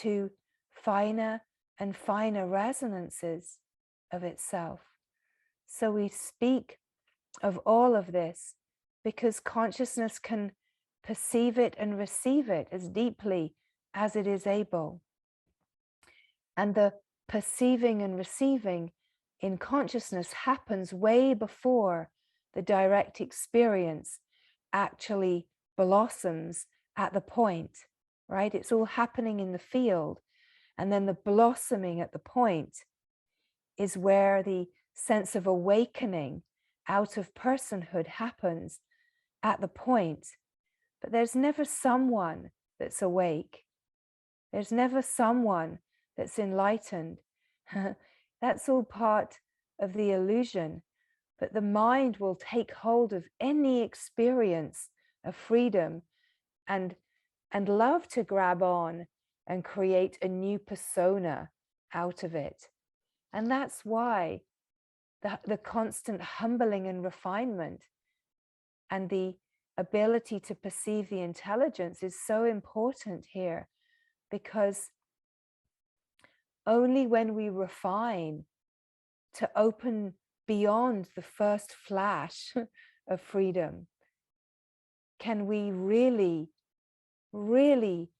to finer and finer resonances of itself. So we speak of all of this because consciousness can perceive it and receive it as deeply as it is able. And the perceiving and receiving in consciousness happens way before the direct experience actually blossoms at the point, right? It's all happening in the field. And then the blossoming at the point is where the sense of awakening out of personhood happens at the point. But there's never someone that's awake. There's never someone that's enlightened. That's all part of the illusion. But the mind will take hold of any experience of freedom and love to grab on and create a new persona out of it. And that's why the constant humbling and refinement and the ability to perceive the intelligence is so important here, because only when we refine to open beyond the first flash of freedom can we really, really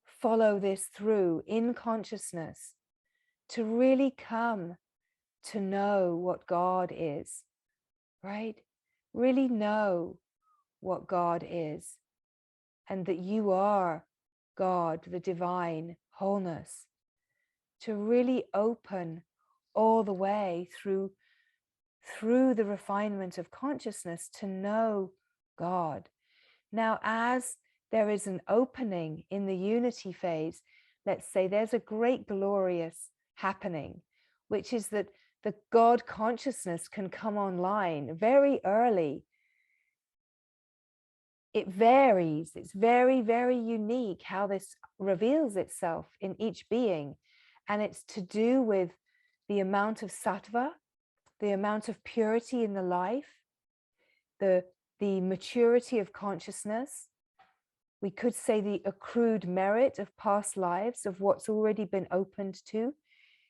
follow this through in consciousness to really come to know what God is, right? Really know what God is, and that you are God, the divine wholeness, to really open all the way through the refinement of consciousness to know God. Now, as there is an opening in the unity phase, let's say there's a great glorious happening, which is that the God consciousness can come online very early. It varies. It's very, very unique how this reveals itself in each being. And it's to do with the amount of sattva, the amount of purity in the life, the maturity of consciousness. We could say the accrued merit of past lives, of what's already been opened to,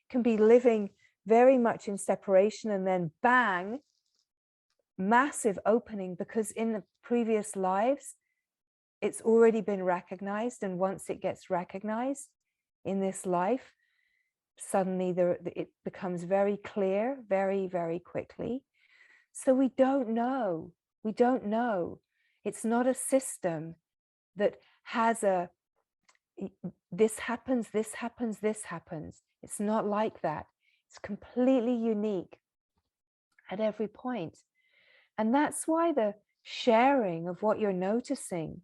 can be living very much in separation, and then bang, massive opening, because in the previous lives, it's already been recognized. And once it gets recognized in this life, suddenly it becomes very clear, very, very quickly. So we don't know. We don't know. It's not a system that has this happens, this happens, this happens. It's not like that. It's completely unique at every point. And that's why the sharing of what you're noticing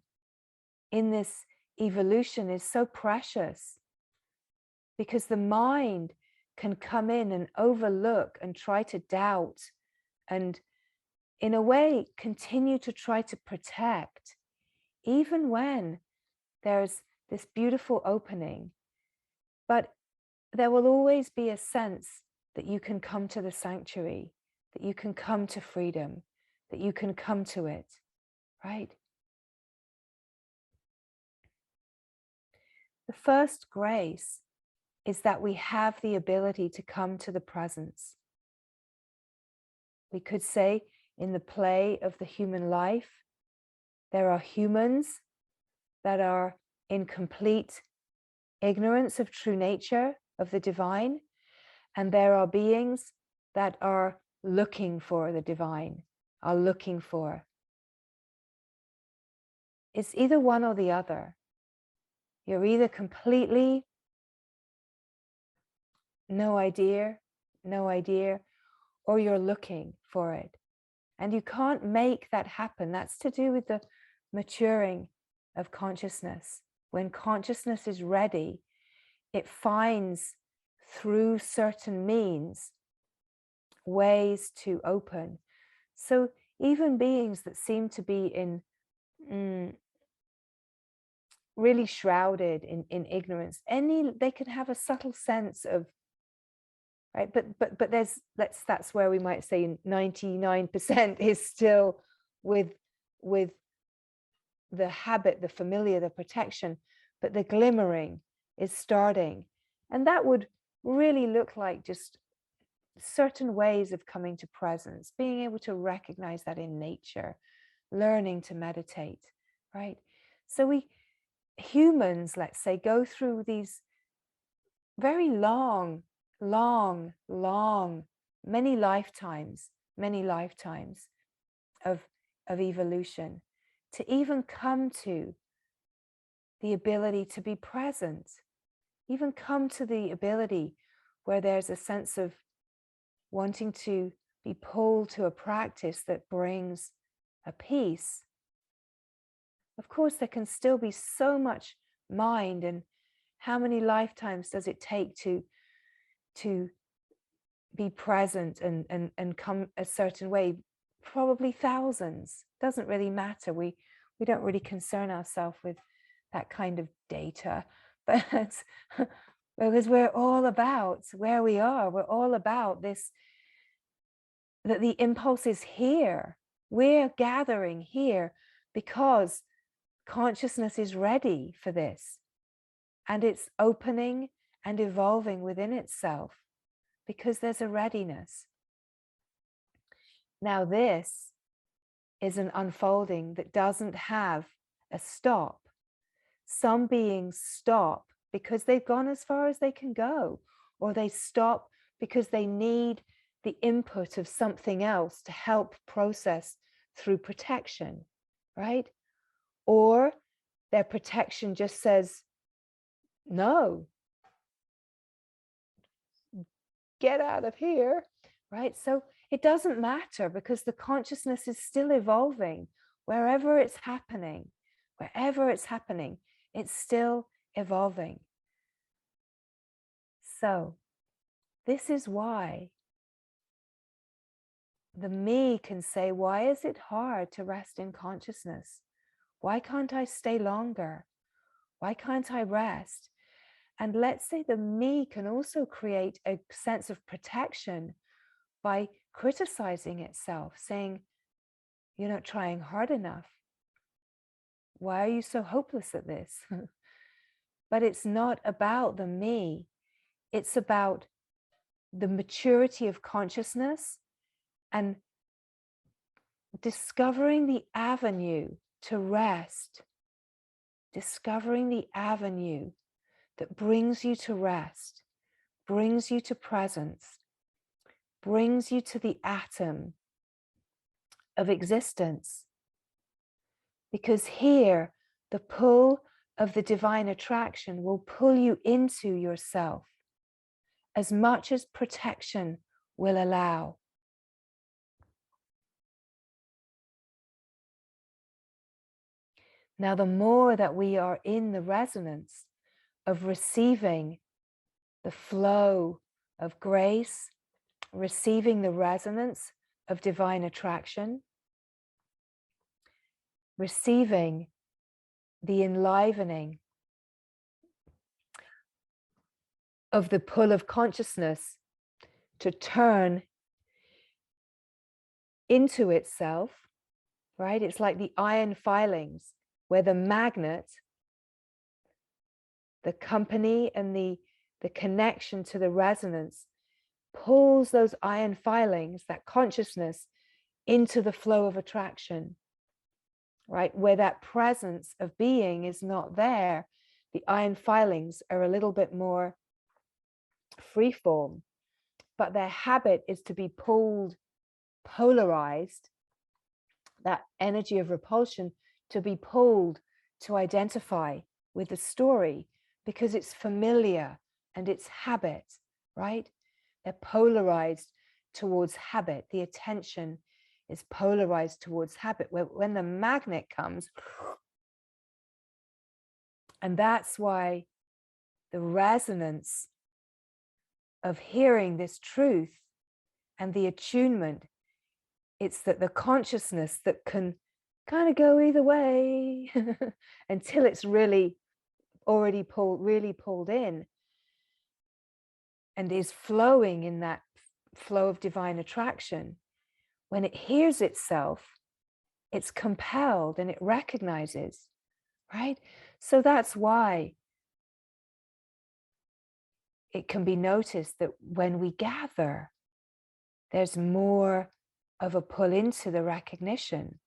in this evolution is so precious, because the mind can come in and overlook and try to doubt and, in a way, continue to try to protect, even when there's this beautiful opening. But there will always be a sense that you can come to the sanctuary, that you can come to freedom, that you can come to it, right? The first grace is that we have the ability to come to the presence. We could say in the play of the human life, there are humans that are in complete ignorance of true nature, of the divine, and there are beings that are looking for the divine, are looking for. It's either one or the other. You're either completely no idea, or you're looking for it. And you can't make that happen. That's to do with the maturing of consciousness. When consciousness is ready, it finds through certain means ways to open. So even beings that seem to be in really shrouded in ignorance, they can have a subtle sense of, right, but that's where we might say 99% is still with the habit, the familiar, the protection, but the glimmering is starting. And that would really look like just certain ways of coming to presence, being able to recognize that in nature, learning to meditate, right? So we humans, let's say, go through these very long, many lifetimes of evolution to even come to the ability to be present, even come to the ability where there's a sense of wanting to be pulled to a practice that brings a peace. Of course, there can still be so much mind, and how many lifetimes does it take to be present and come a certain way? Probably thousands. Doesn't really matter. We don't really concern ourselves with that kind of data, but because we're all about where we are. We're all about this, that the impulse is here. We're gathering here because consciousness is ready for this, and it's opening and evolving within itself because there's a readiness. Now, this is an unfolding that doesn't have a stop. Some beings stop because they've gone as far as they can go, or they stop because they need the input of something else to help process through protection, right? Or their protection just says, no, get out of here, right? So it doesn't matter because the consciousness is still evolving. Wherever it's happening, it's still evolving. So this is why the me can say, why is it hard to rest in consciousness? Why can't I stay longer? Why can't I rest? And let's say the me can also create a sense of protection by criticizing itself, saying, you're not trying hard enough. Why are you so hopeless at this? But it's not about the me. It's about the maturity of consciousness and discovering the avenue to rest, discovering the avenue that brings you to rest, brings you to presence, brings you to the atom of existence. Because here, the pull of the divine attraction will pull you into yourself as much as protection will allow. Now, the more that we are in the resonance of receiving the flow of grace, receiving the resonance of divine attraction, receiving the enlivening of the pull of consciousness to turn into itself, right? It's like the iron filings where the magnet, the company and the connection to the resonance pulls those iron filings, that consciousness, into the flow of attraction, right? Where that presence of being is not there, the iron filings are a little bit more freeform, but their habit is to be pulled, polarized, that energy of repulsion to be pulled to identify with the story because it's familiar and it's habit, right? They're polarized towards habit. The attention is polarized towards habit. When the magnet comes, and that's why the resonance of hearing this truth and the attunement, it's that the consciousness that can kind of go either way until it's really already pulled in and is flowing in that flow of divine attraction. When it hears itself, it's compelled and it recognizes, right? So that's why it can be noticed that when we gather, there's more of a pull into the recognition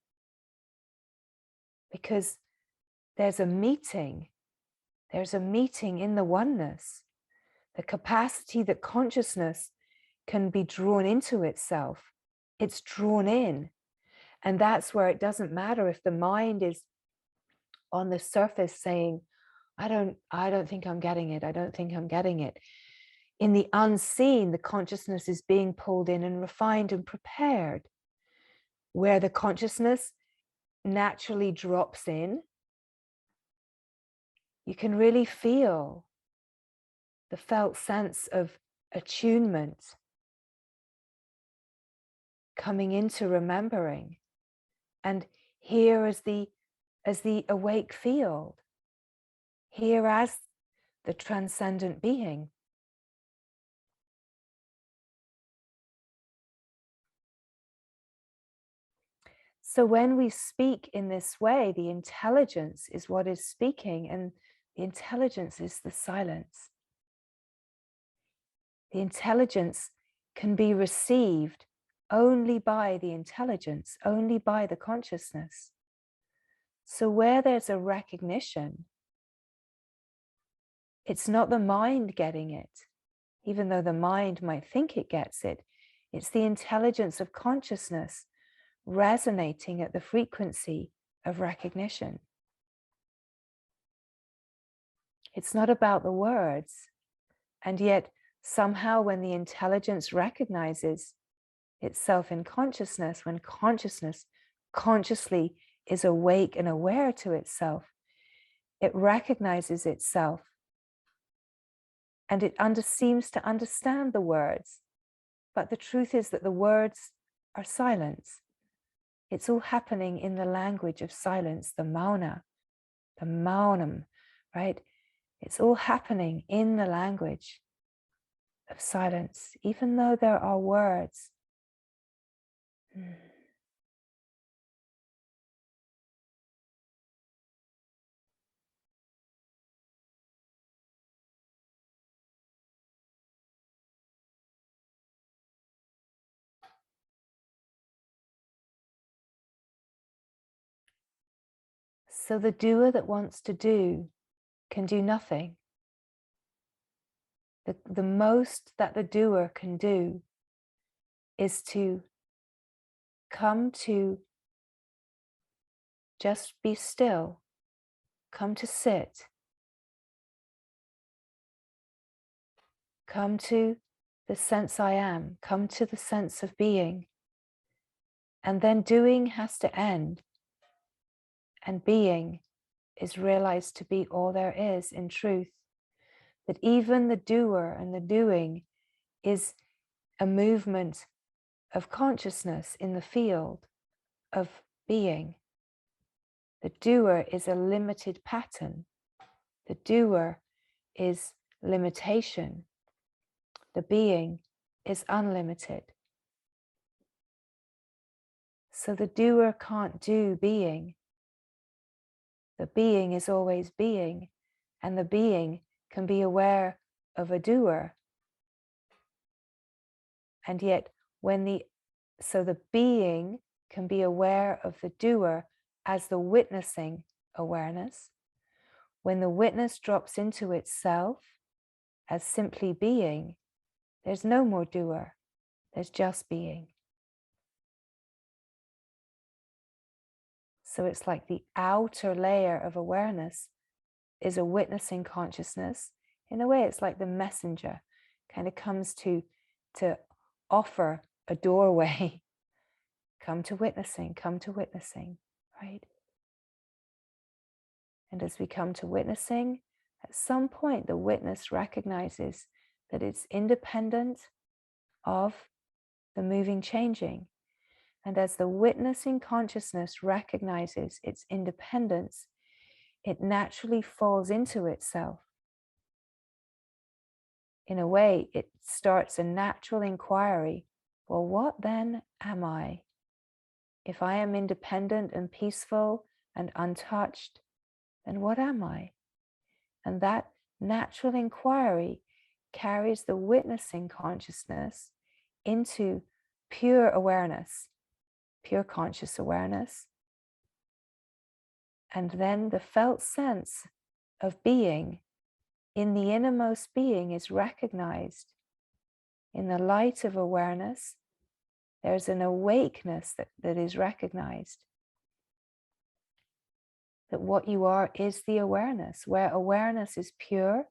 because there's a meeting in the oneness, the capacity that consciousness can be drawn into itself. It's drawn in. And that's where it doesn't matter if the mind is on the surface saying, I don't think I'm getting it. I don't think I'm getting it. In the unseen, the consciousness is being pulled in and refined and prepared, where the consciousness naturally drops in. You can really feel the felt sense of attunement coming into remembering, and here as the awake field, here as the transcendent being. So when we speak in this way, the intelligence is what is speaking, and the intelligence is the silence. The intelligence can be received only by the intelligence, only by the consciousness. So where there's a recognition, it's not the mind getting it, even though the mind might think it gets it. It's the intelligence of consciousness resonating at the frequency of recognition. It's not about the words. And yet, somehow, when the intelligence recognizes itself in consciousness, when consciousness consciously is awake and aware to itself, it recognizes itself. And it seems to understand the words. But the truth is that the words are silence. It's all happening in the language of silence, the mauna, the maunam, right? It's all happening in the language of silence, even though there are words. So the doer that wants to do can do nothing. The most that the doer can do is to come to just be still, come to sit, come to the sense I am, come to the sense of being. And then doing has to end. And being is realized to be all there is in truth. That even the doer and the doing is a movement of consciousness in the field of being. The doer is a limited pattern. The doer is limitation. The being is unlimited. So the doer can't do being. The being is always being, and the being can be aware of a doer. And yet so the being can be aware of the doer as the witnessing awareness. When the witness drops into itself as simply being, there's no more doer, there's just being. So it's like the outer layer of awareness is a witnessing consciousness. In a way, it's like the messenger kind of comes to offer a doorway. Come to witnessing, right? And as we come to witnessing, at some point the witness recognizes that it's independent of the moving, changing. And as the witnessing consciousness recognizes its independence, it naturally falls into itself. In a way, it starts a natural inquiry. Well, what then am I? If I am independent and peaceful and untouched, then what am I? And that natural inquiry carries the witnessing consciousness into pure awareness, pure conscious awareness. And then the felt sense of being in the innermost being is recognized. In the light of awareness, there's an awakeness that is recognized. That what you are is the awareness. Where awareness is pure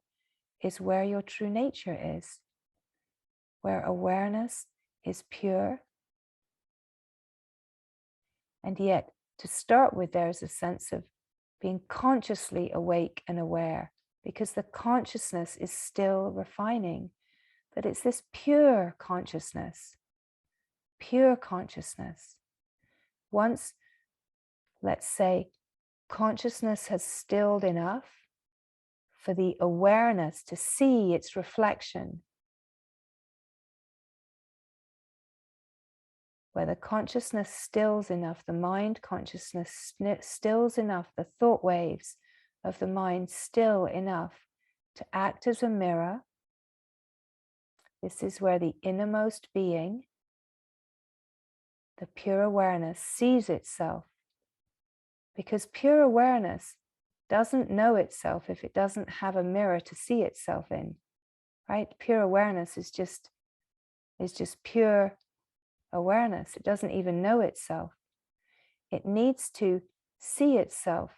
is where your true nature is. Where awareness is pure. And yet, to start with, there's a sense of being consciously awake and aware, because the consciousness is still refining. But it's this pure consciousness. Pure consciousness. Once, let's say, consciousness has stilled enough for the awareness to see its reflection, where the consciousness stills enough, the mind consciousness stills enough, the thought waves of the mind still enough to act as a mirror. This is where the innermost being, the pure awareness, sees itself. Because pure awareness doesn't know itself if it doesn't have a mirror to see itself in, right? Pure awareness is just pure awareness. It doesn't even know itself. It needs to see itself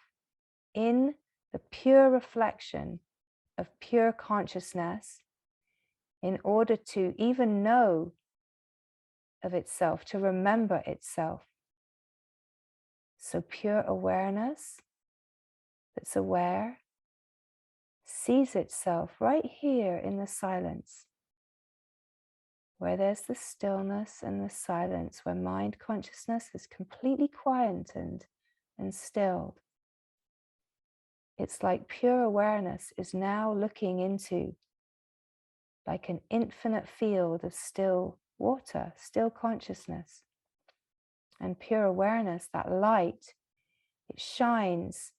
in the pure reflection of pure consciousness in order to even know of itself, to remember itself. So pure awareness that's aware sees itself right here in the silence, where there's the stillness and the silence, where mind consciousness is completely quietened and stilled. It's like pure awareness is now looking into like an infinite field of still water, still consciousness. And pure awareness, that light, it shines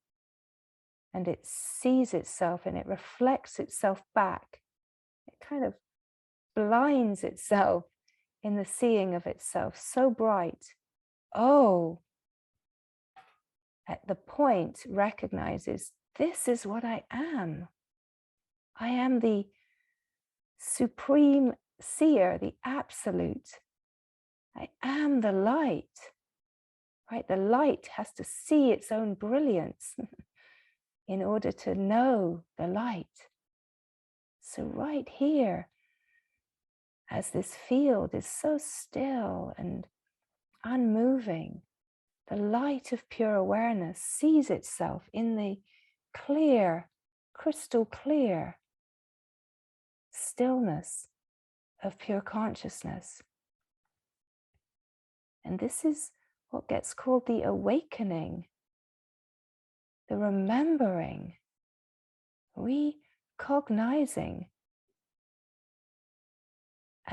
and it sees itself and it reflects itself back. It kind of blinds itself in the seeing of itself, so bright. Oh, at the point recognizes, this is what I am. I am the supreme seer, the absolute. I am the light, right? The light has to see its own brilliance in order to know the light. So right here, as this field is so still and unmoving, the light of pure awareness sees itself in the clear, crystal clear stillness of pure consciousness. And this is what gets called the awakening, the remembering, recognizing.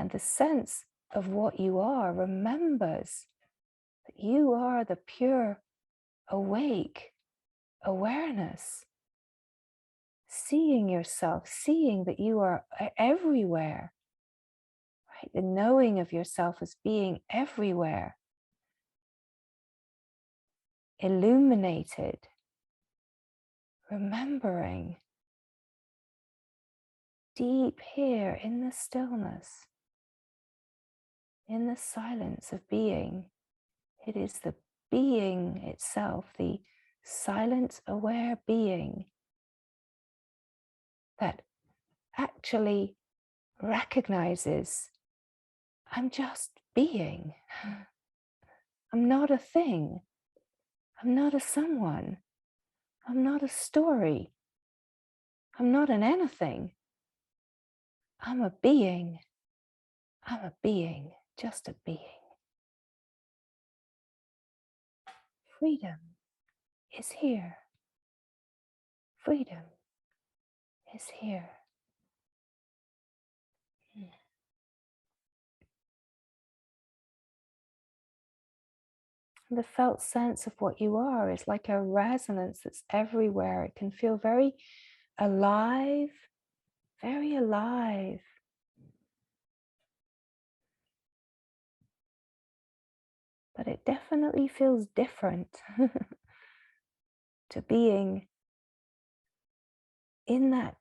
And the sense of what you are remembers that you are the pure, awake awareness, seeing yourself, seeing that you are everywhere, right? The knowing of yourself as being everywhere, illuminated, remembering deep here in the stillness, in the silence of being. It is the being itself, the silent, aware being that actually recognizes I'm just being. I'm not a thing. I'm not a someone. I'm not a story. I'm not an anything. I'm a being. I'm a being, just a being. Freedom is here. Freedom is here. The felt sense of what you are is like a resonance that's everywhere. It can feel very alive, very alive. But it definitely feels different to being in that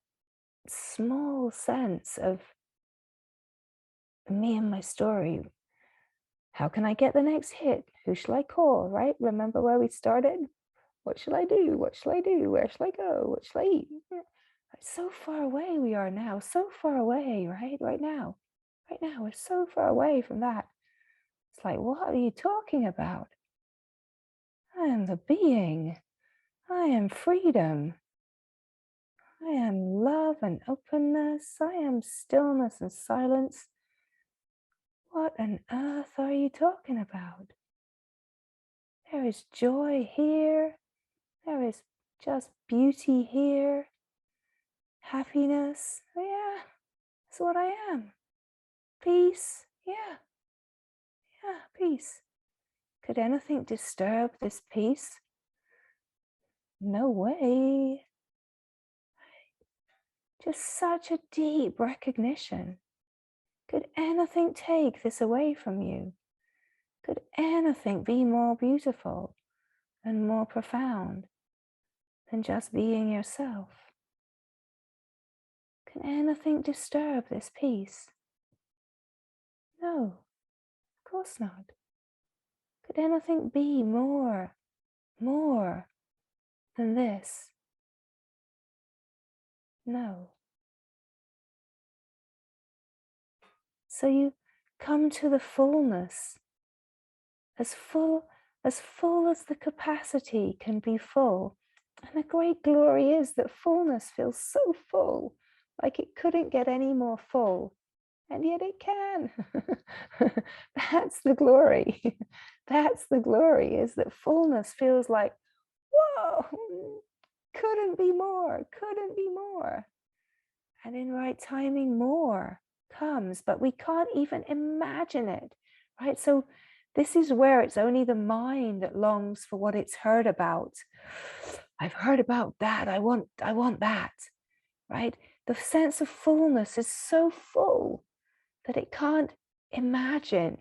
small sense of me and my story. How can I get the next hit? Who shall I call, right? Remember where we started? What shall I do? What shall I do? Where shall I go? What shall I eat? So far away we are now, so far away, right? Right now, we're so far away from that. It's like, what are you talking about? I am the being. I am freedom. I am love and openness. I am stillness and silence. What on earth are you talking about? There is joy here. There is just beauty here. Happiness. Yeah, that's what I am. Peace. Yeah, peace. Could anything disturb this peace? No way. Just such a deep recognition. Could anything take this away from you? Could anything be more beautiful and more profound than just being yourself? Can anything disturb this peace? No, of course not. Could anything be more than this? No. So you come to the fullness, as full as the capacity can be full. And the great glory is that fullness feels so full, like it couldn't get any more full. And yet it can. That's the glory. That's the glory, is that fullness feels like, whoa, couldn't be more, couldn't be more. And in right timing, more comes, but we can't even imagine it, right? So this is where it's only the mind that longs for what it's heard about. I've heard about that. I want that, right? The sense of fullness is so full that it can't imagine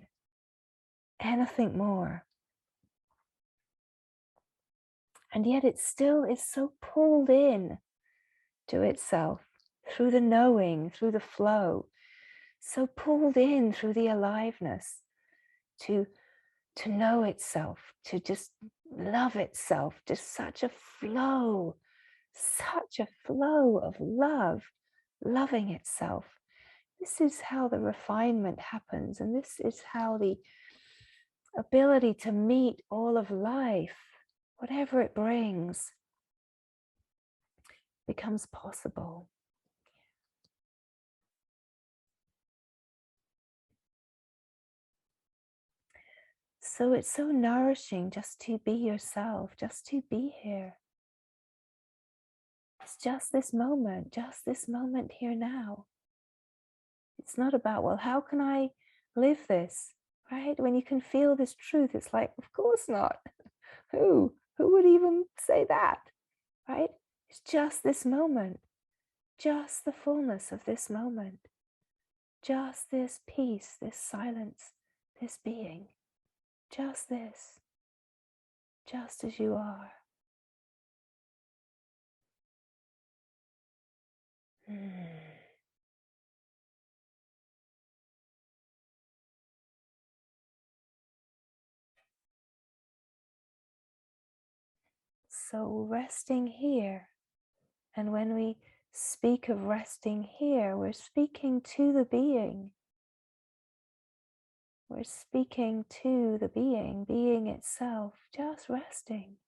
anything more. And yet it still is so pulled in to itself through the knowing, through the flow, so pulled in through the aliveness to know itself, to just love itself, just such a flow of love, loving itself. This is how the refinement happens, and this is how the ability to meet all of life, whatever it brings, becomes possible. So it's so nourishing just to be yourself, just to be here. It's just this moment here now. It's not about, well, how can I live this, right? When you can feel this truth, it's like, of course not. Who would even say that, right? It's just this moment, just the fullness of this moment, just this peace, this silence, this being, just this, just as you are. So resting here, and when we speak of resting here, we're speaking to the being. We're speaking to the being itself, just resting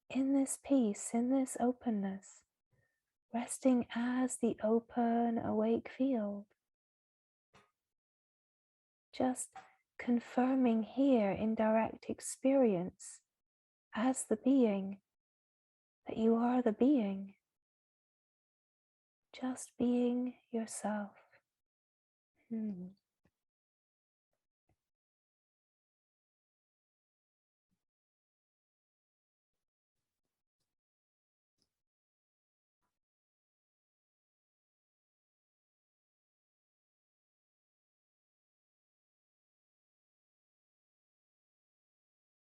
in this peace, in this openness, resting as the open, awake field. Just confirming here in direct experience as the being that you are the being, just being yourself.